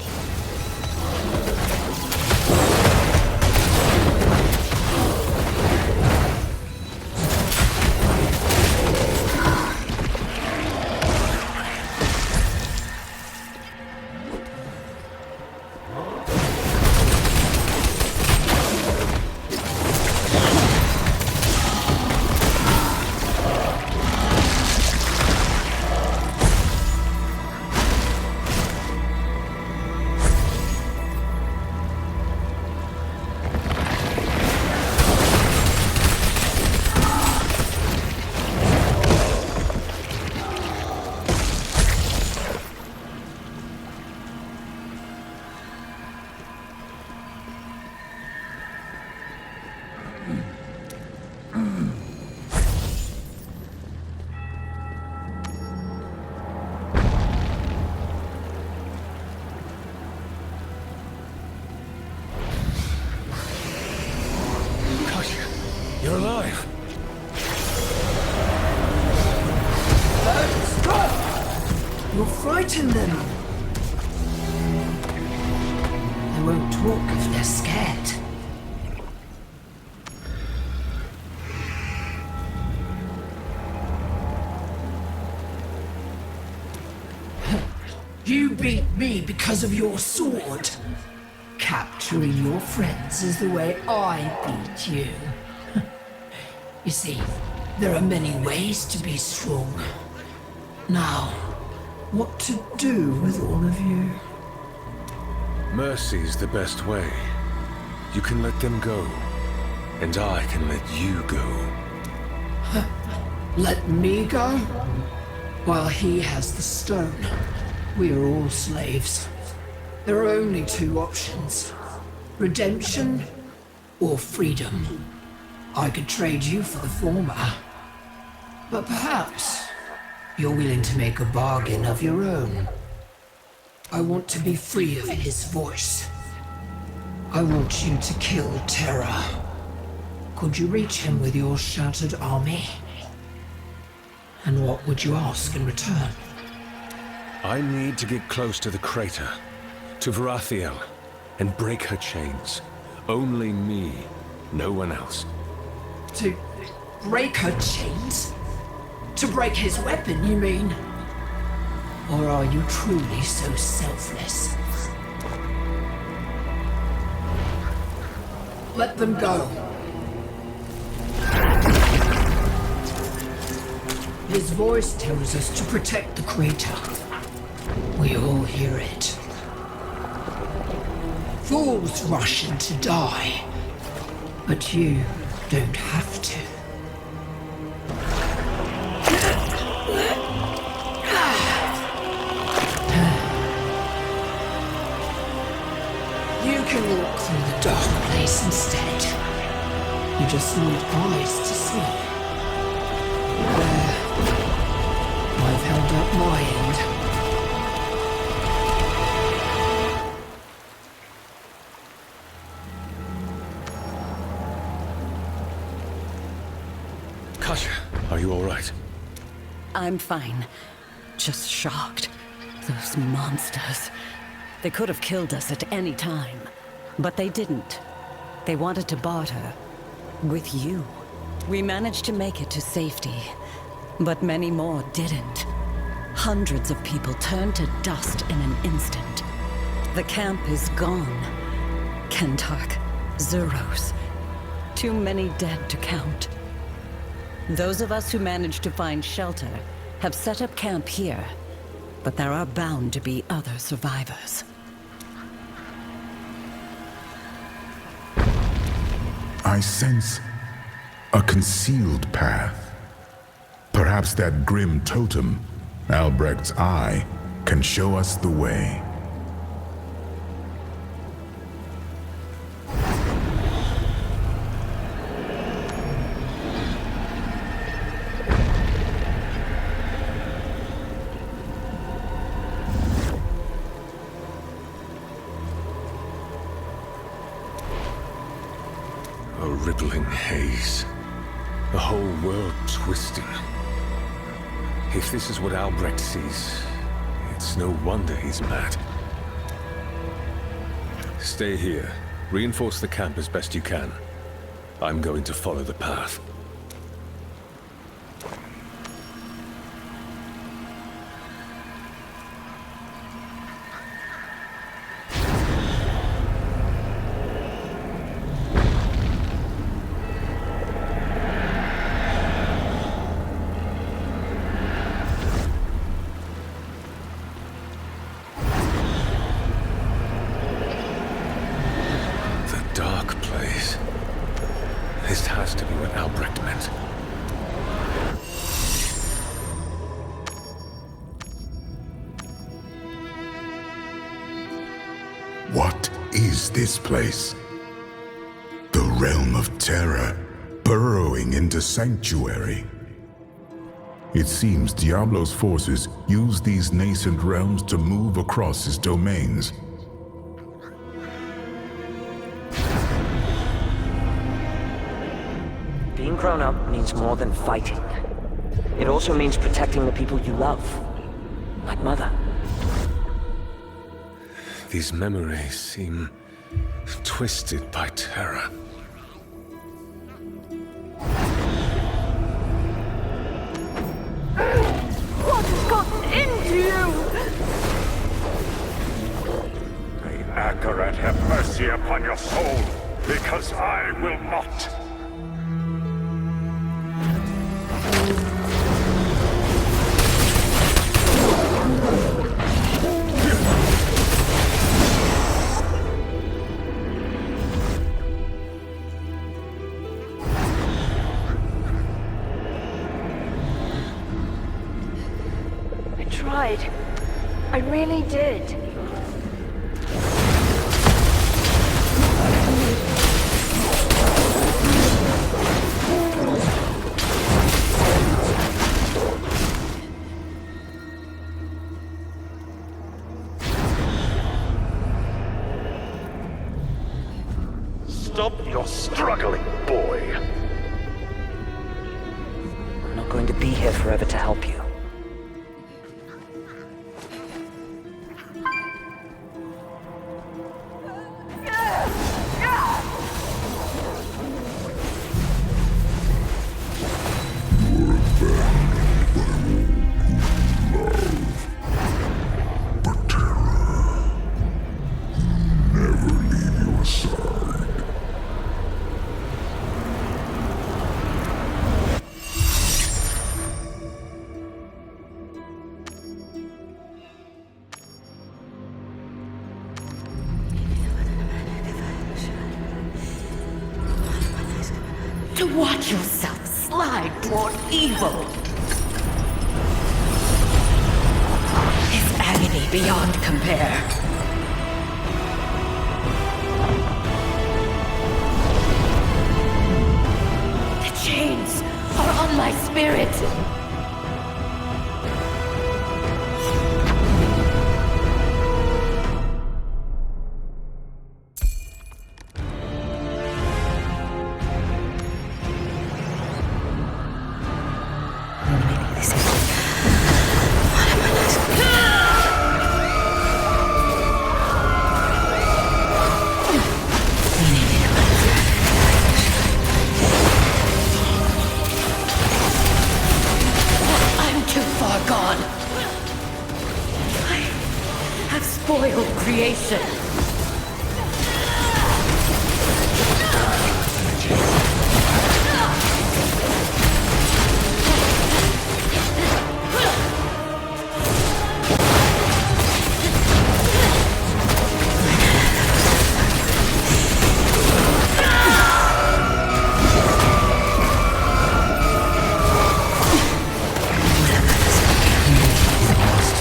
You're alive! Stop! You'll frighten them. They won't talk if they're scared. You beat me because of your sword. Capturing your friends is the way I beat you. You see, there are many ways to be strong. Now, what to do with all of you? Mercy's the best way. You can let them go, and I can let you go. Let me go? While he has the stone, we are all slaves. There are only two options. Redemption or freedom. I could trade you for the former. But perhaps you're willing to make a bargain of your own. I want to be free of his voice. I want you to kill Terra. Could you reach him with your shattered army? And what would you ask in return? I need to get close to the crater, to Verathiel, and break her chains. Only me, no one else. To break her chains? To break his weapon, you mean? Or are you truly so selfless? Let them go. His voice tells us to protect the crater. We all hear it. Fools rush in to die, but you don't have to. You can walk through the dark place instead. You just need eyes to see. There. I've held up my end. Kasha, are you all right? I'm fine. Just shocked. Those monsters. They could have killed us at any time. But they didn't. They wanted to barter. With you. We managed to make it to safety. But many more didn't. Hundreds of people turned to dust in an instant. The camp is gone. Kentark, Zuros. Too many dead to count. Those of us who managed to find shelter have set up camp here, but there are bound to be other survivors. I sense a concealed path. Perhaps that grim totem, Albrecht's eye, can show us the way. A rippling haze. The whole world twisting. If this is what Albrecht sees, it's no wonder he's mad. Stay here. Reinforce the camp as best you can. I'm going to follow the path. This has to be what Albrecht meant. What is this place? The realm of terror, burrowing into sanctuary. It seems Diablo's forces use these nascent realms to move across his domains. Being grown up means more than fighting. It also means protecting the people you love. Like Mother. These memories seem twisted by terror. What has gotten into you? May Akarat have mercy upon your soul, because I will not. tried. I really did. Stop your struggling, boy. I'm not going to be here forever to help you. To watch yourself slide toward evil is agony beyond compare. The chains are on my spirit. Creation.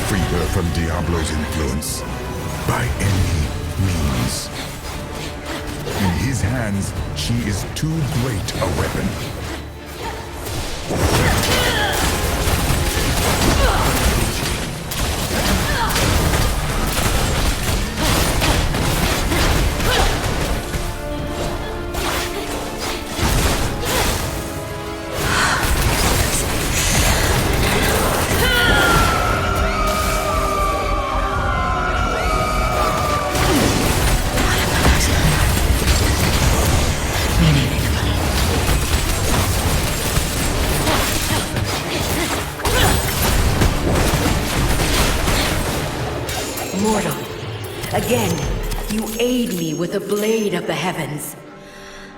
Free her from Diablo's influence. By any means. In his hands, she is too great a weapon. Mortal, again, you aid me with the blade of the heavens.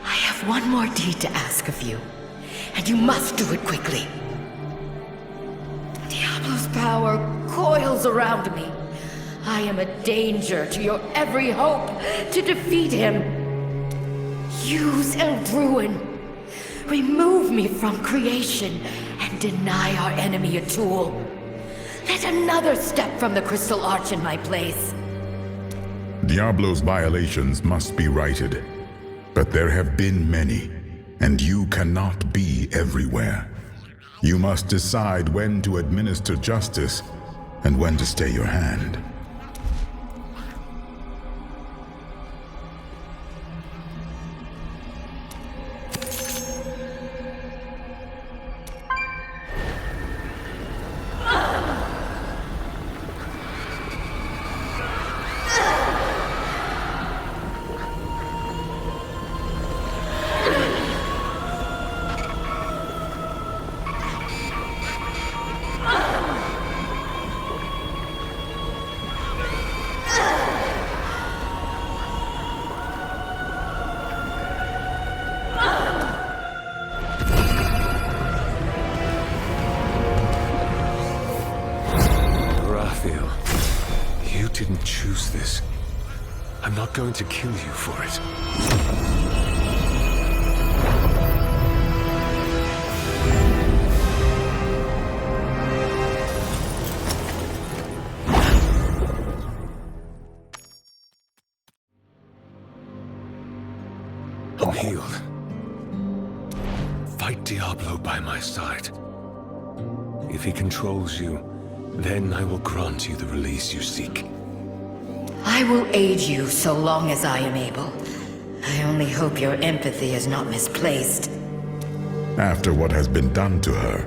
I have one more deed to ask of you, and you must do it quickly. Diablo's power coils around me. I am a danger to your every hope to defeat him. Use Eldruin. Remove me from creation and deny our enemy a tool. Let another step from the Crystal Arch in my place. Diablo's violations must be righted, but there have been many, and you cannot be everywhere. You must decide when to administer justice and when to stay your hand. Verathiel, you didn't choose this. I'm not going to kill you for it. I'm healed. Fight Diablo by my side. If he controls you, then I will grant you the release you seek. I will aid you so long as I am able. I only hope your empathy is not misplaced. After what has been done to her,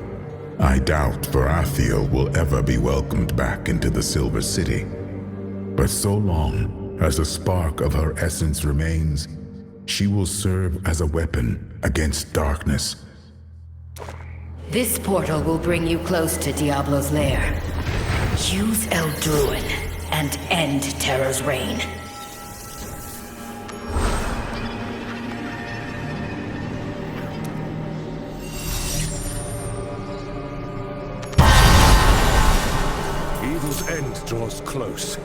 I doubt Verathiel will ever be welcomed back into the Silver City. But so long as a spark of her essence remains, she will serve as a weapon against darkness. This portal will bring you close to Diablo's lair. Use Eldruin and end Terror's reign. Evil's end draws close.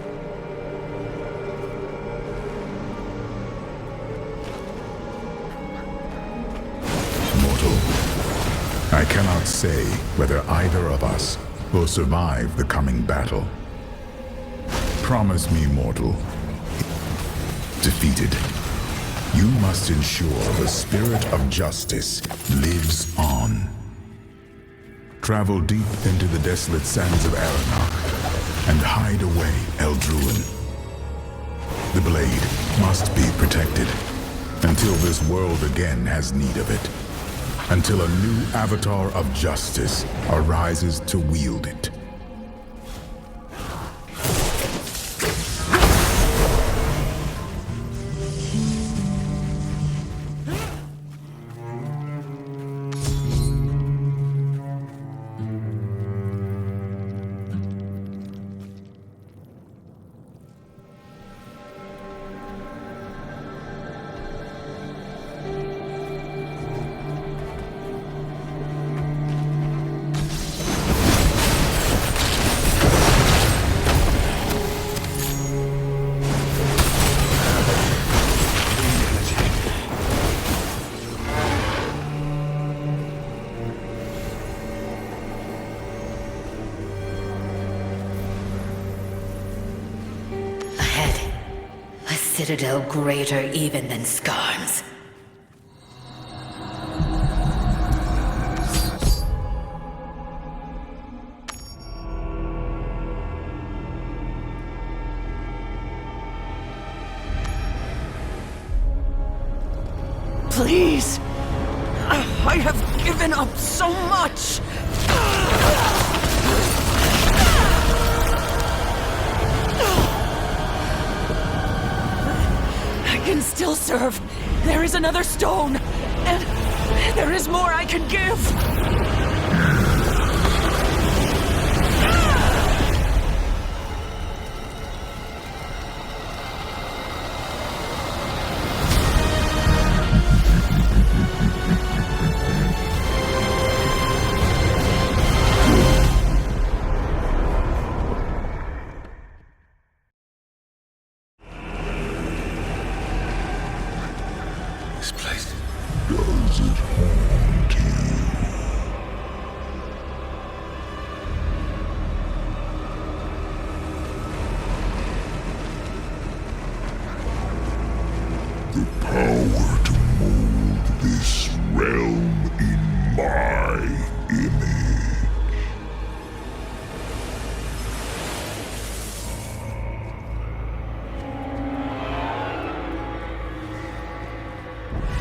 I cannot say whether either of us will survive the coming battle. Promise me, mortal. Defeated, you must ensure the spirit of justice lives on. Travel deep into the desolate sands of Aranok and hide away Eldruin. The blade must be protected until this world again has need of it. Until a new avatar of justice arises to wield it. Citadel greater even than Skarn's. Please! I have given up so much! I can still serve. There is another stone, and there is more I can give.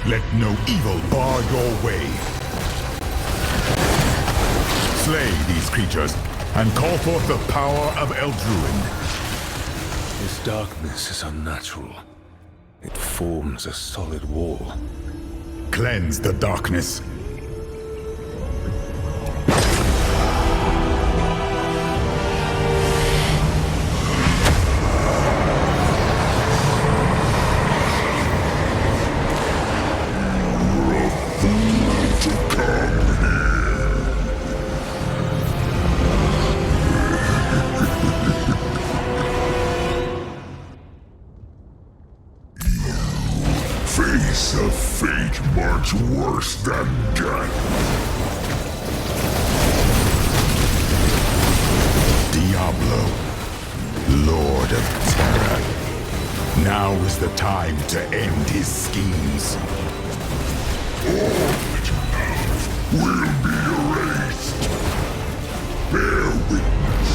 Let no evil bar your way. Slay these creatures and call forth the power of Eldruin. This darkness is unnatural. It forms a solid wall. Cleanse the darkness. Face a fate much worse than death. Diablo, Lord of Terror. Now is the time to end his schemes. All that you love will be erased. Bear witness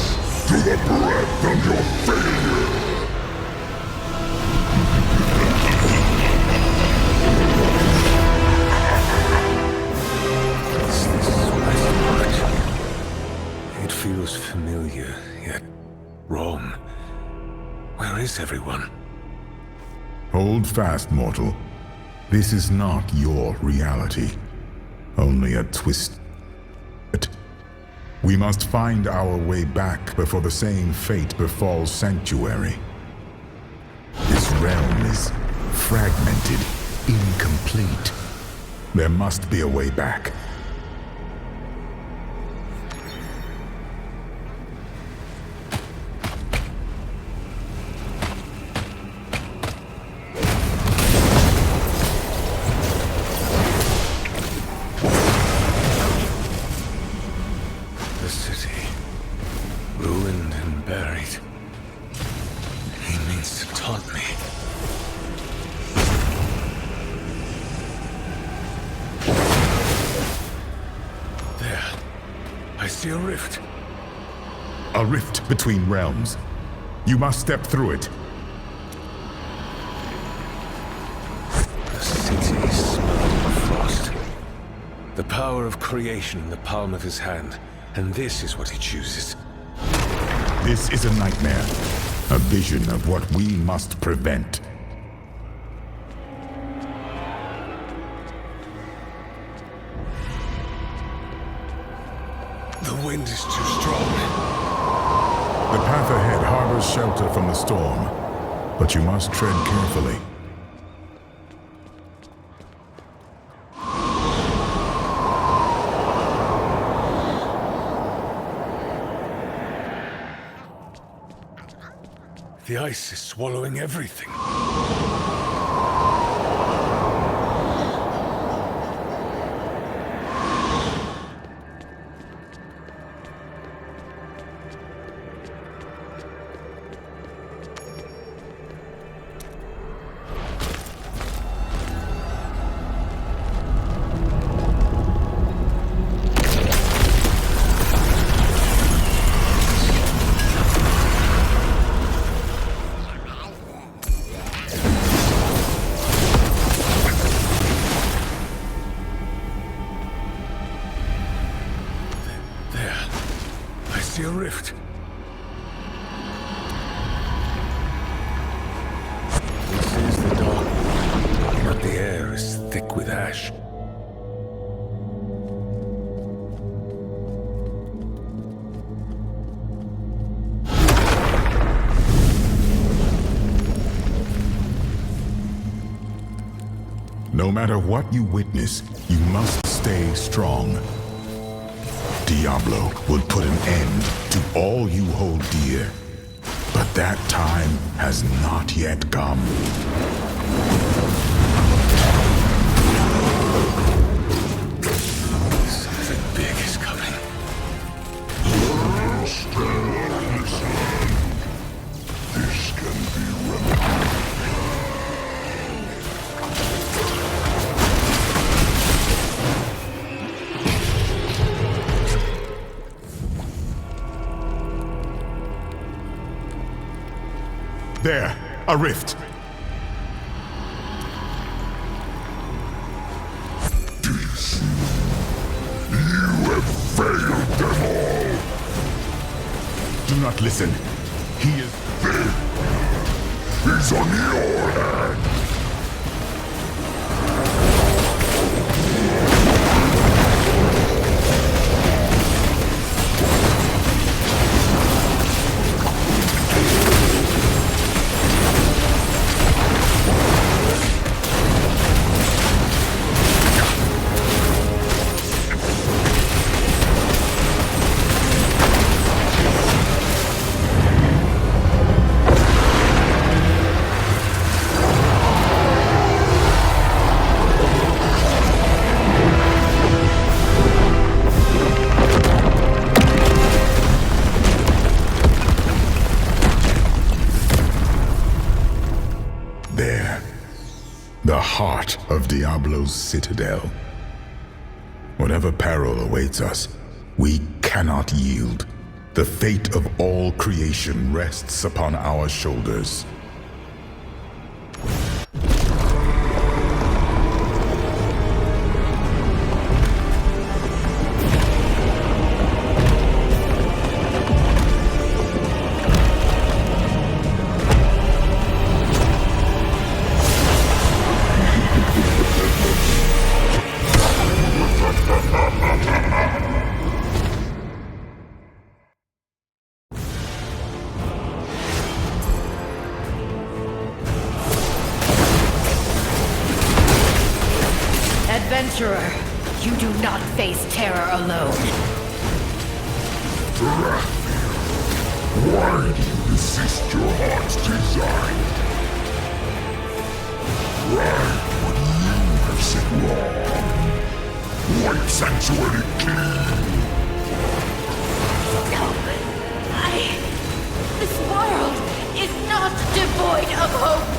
to the breadth of your failure. It feels familiar, yet wrong. Where is everyone? Hold fast, mortal. This is not your reality. Only a twist. We must find our way back before the same fate befalls Sanctuary. This realm is fragmented, incomplete. There must be a way back. A rift between realms. You must step through it. The city smelling of frost. The power of creation in the palm of his hand. And this is what he chooses. This is a nightmare. A vision of what we must prevent. The wind is too strong. The path ahead harbors shelter from the storm, but you must tread carefully. The ice is swallowing everything. A rift. This is the dark, but the air is thick with ash. No matter what you witness, you must stay strong. Diablo will put an end to all you hold dear. But that time has not yet come. Something big is coming. This can be remembered. There, a rift. Do you see? You have failed them all. Do not listen. He is there. He's on your hand. heart of Diablo's citadel. Whatever peril awaits us, we cannot yield. The fate of all creation rests upon our shoulders. Adventurer, you do not face terror alone. Verathiel, why do you resist your heart's desire? Right when you have said wrong. Wipe Sanctuary clean. No, this world is not devoid of hope.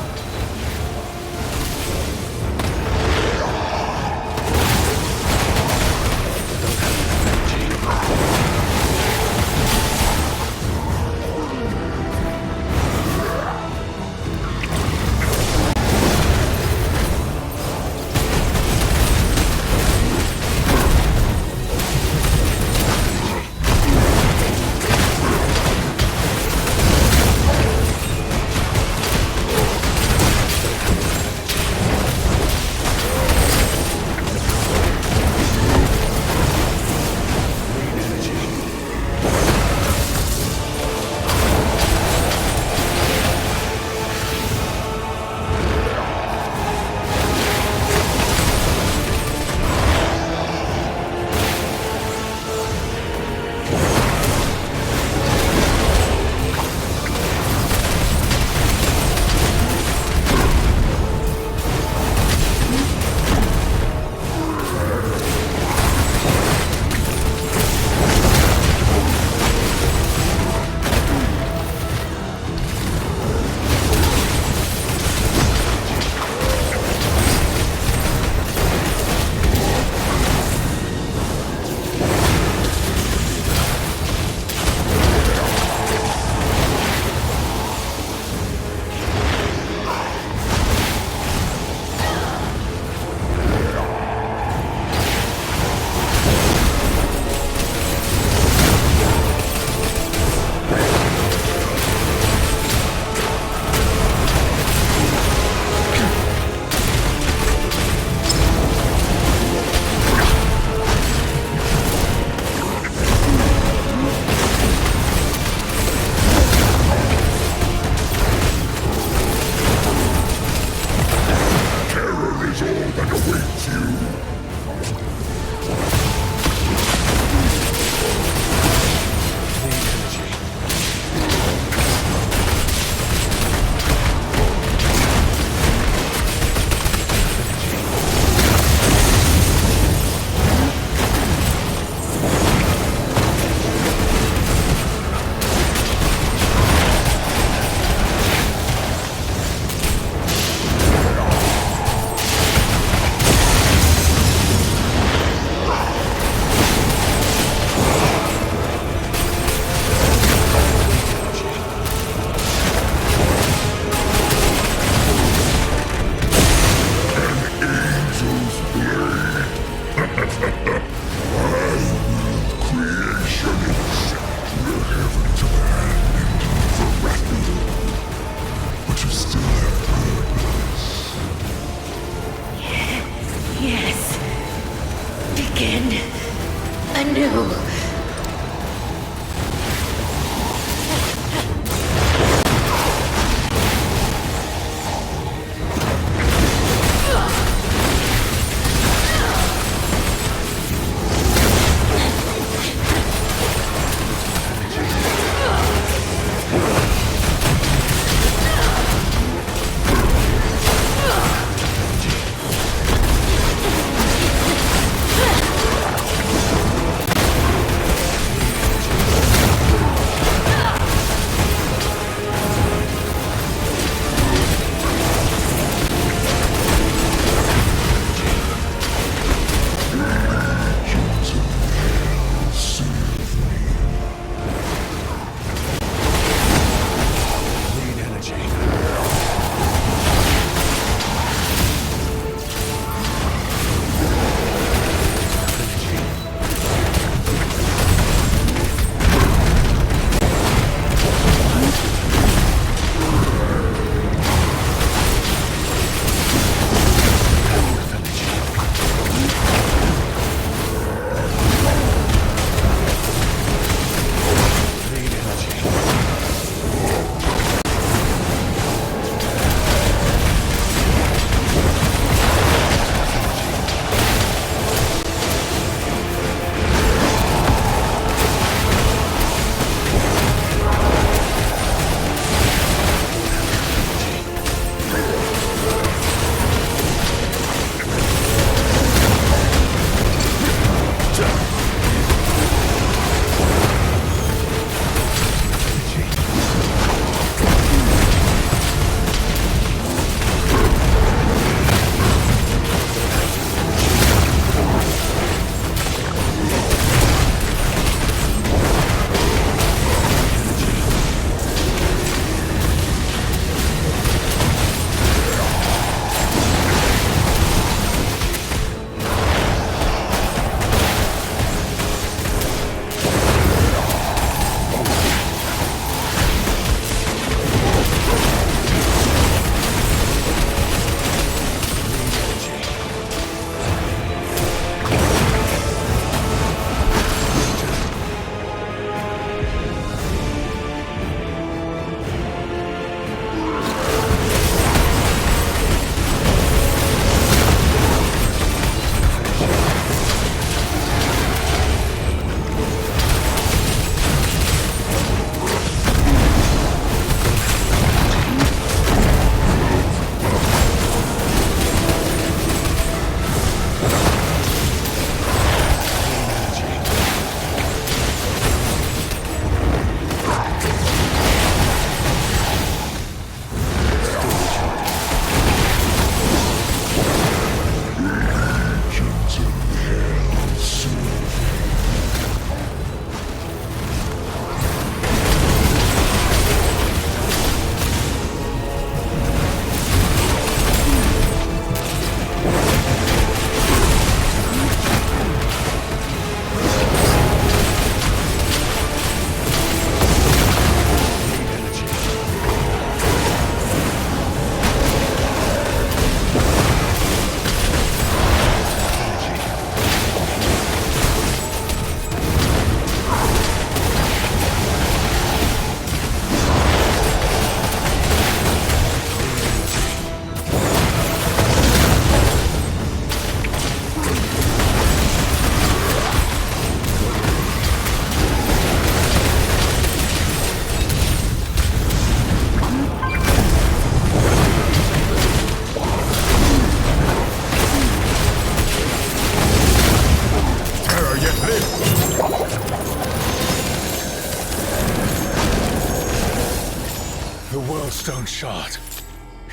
Shard.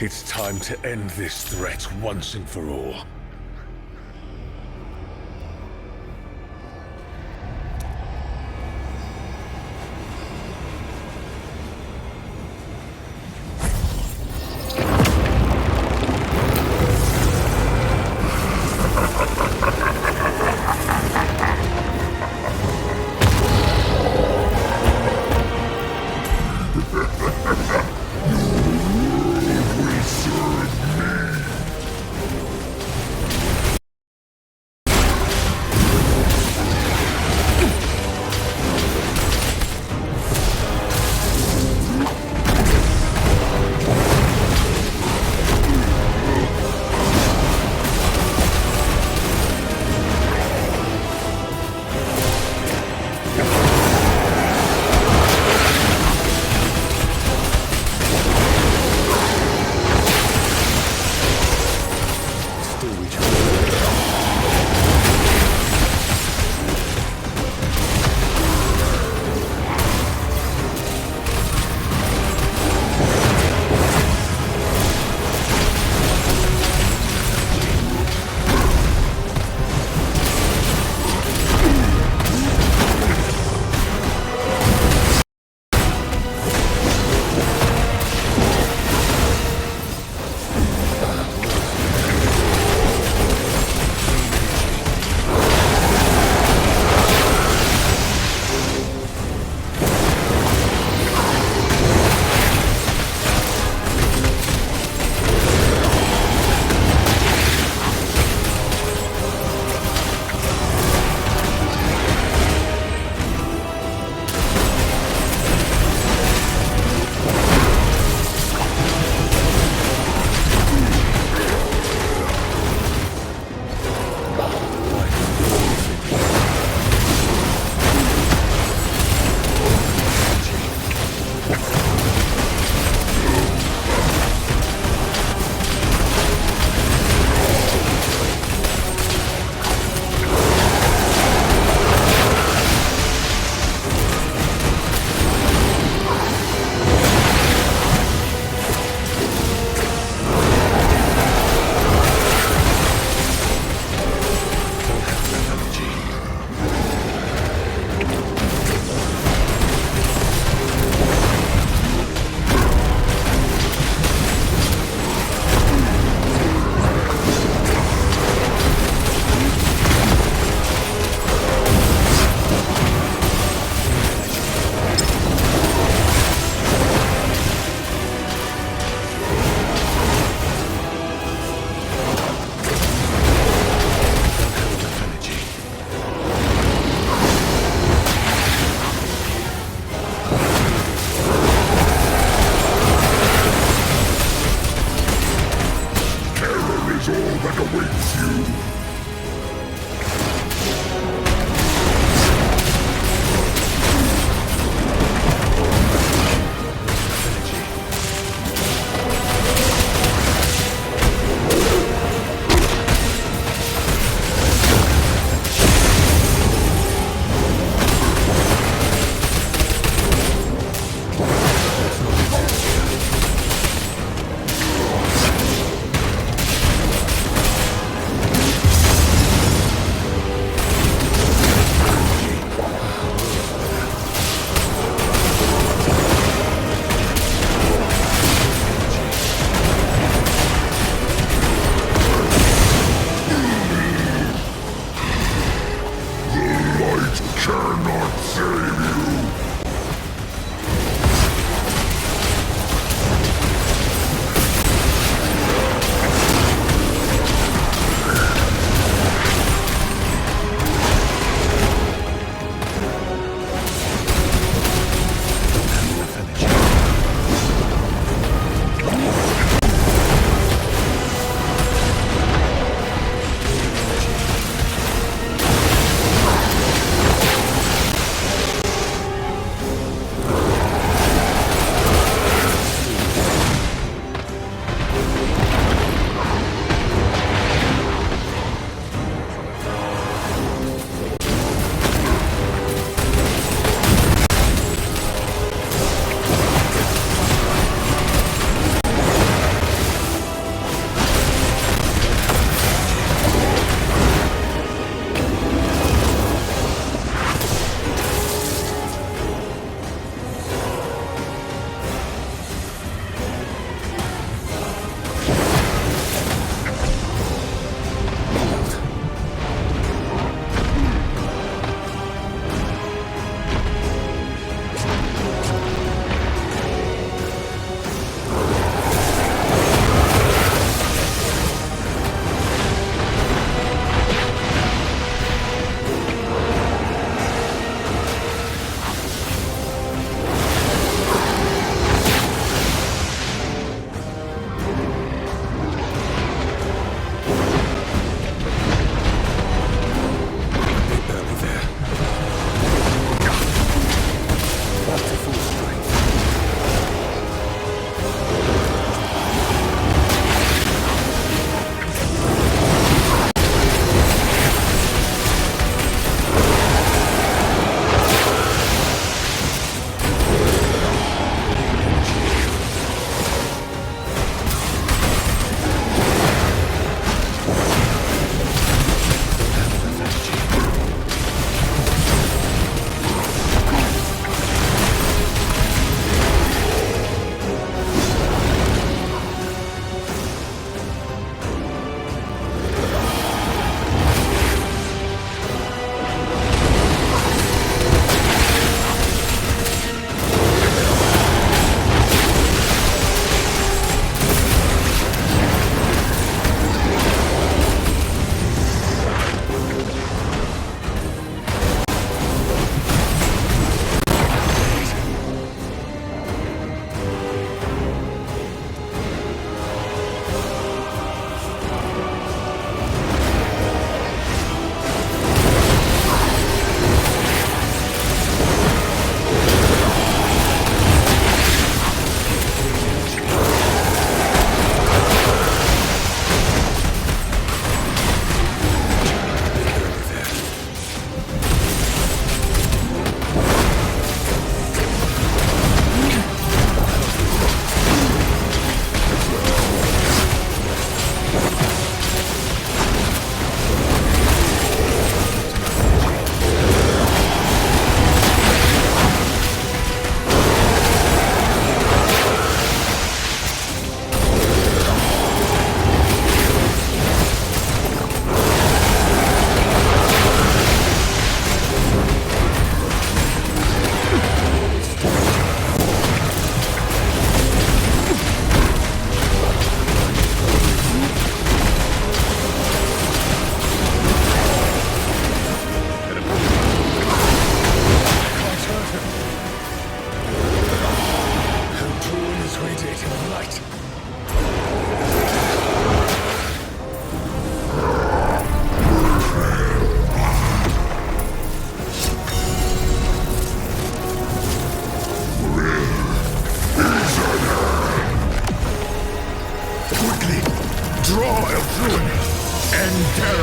It's time to end this threat once and for all.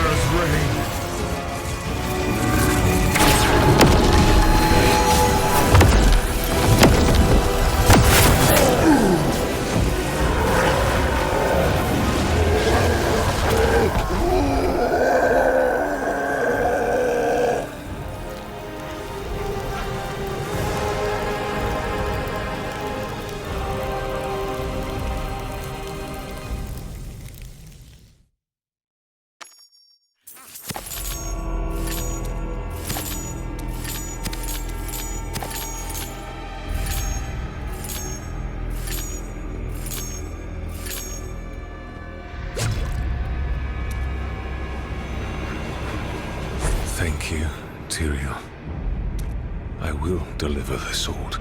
Emperor's reign. Thank you, Tyrael. I will deliver the sword.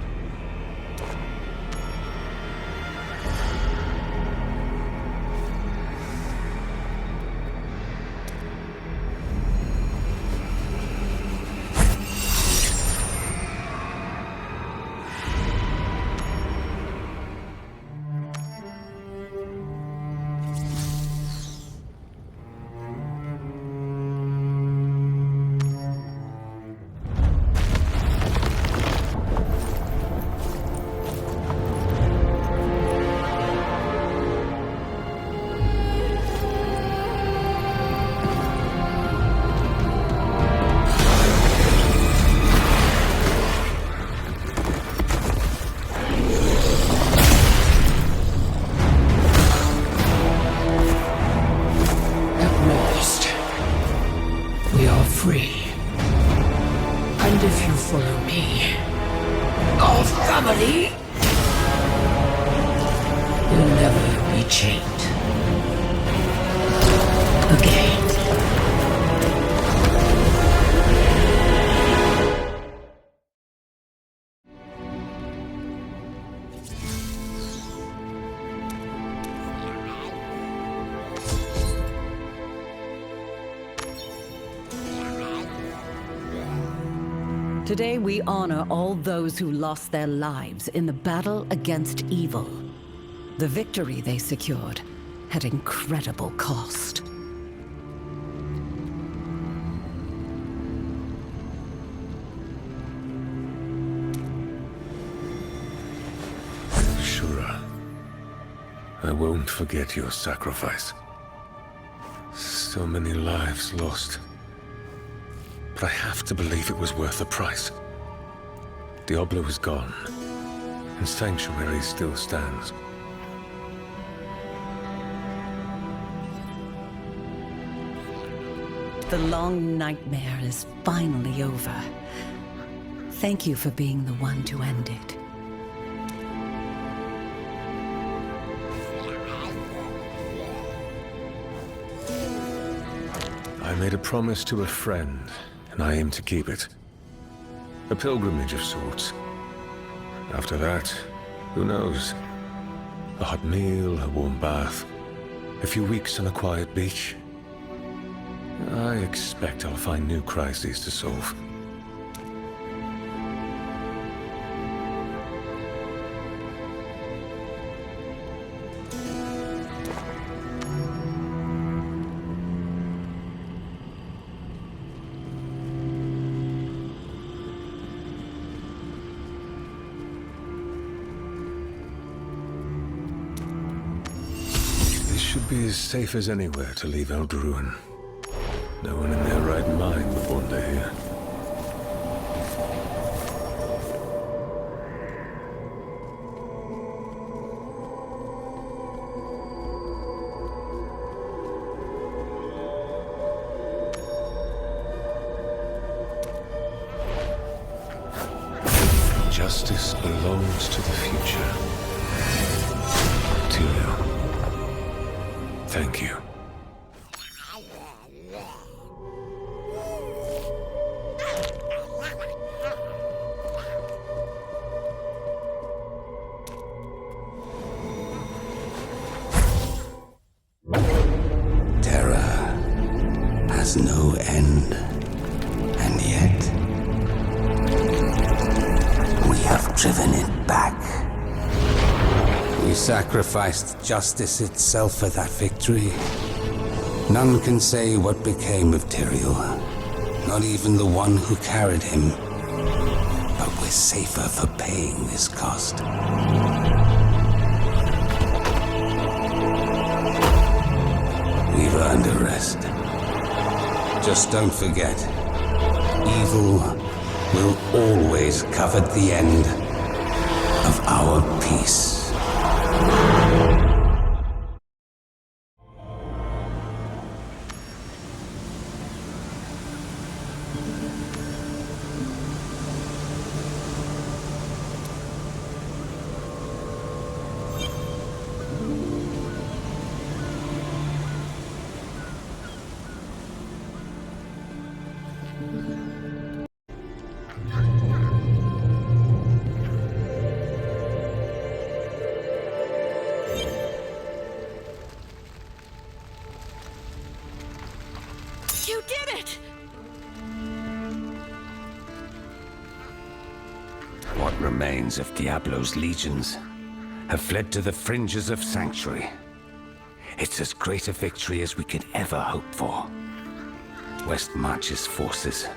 Today we honor all those who lost their lives in the battle against evil. The victory they secured had incredible cost. Shura, I won't forget your sacrifice. So many lives lost. But I have to believe it was worth the price. Diablo is gone, and Sanctuary still stands. The long nightmare is finally over. Thank you for being the one to end it. I made a promise to a friend, and I aim to keep it. A pilgrimage of sorts. After that, who knows? A hot meal, a warm bath, a few weeks on a quiet beach. I expect I'll find new crises to solve. Should be as safe as anywhere to leave Eldruin. No one in their right mind would wander here. Justice belongs to the future. Tyrael. Thank you. Terror has no end, and yet we have driven it back. We sacrificed justice itself for that victory. None can say what became of Tyrael, not even the one who carried him. But we're safer for paying this cost. We've earned a rest. Just don't forget, evil will always covet the end of our peace. You did it! What remains of Diablo's legions have fled to the fringes of Sanctuary. It's as great a victory as we could ever hope for. West March's forces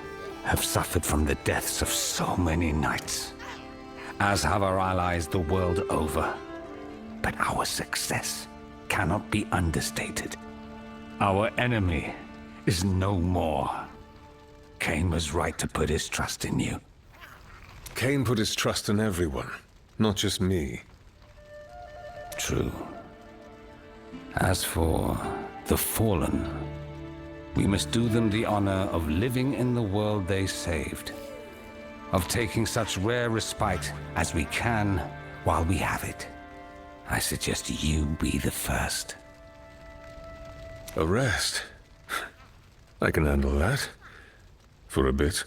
have suffered from the deaths of so many knights, as have our allies the world over. But our success cannot be understated. Our enemy is no more. Cain was right to put his trust in you. Cain put his trust in everyone, not just me. True. As for the Fallen, we must do them the honor of living in the world they saved, of taking such rare respite as we can while we have it. I suggest you be the first. A rest? I can handle that. For a bit.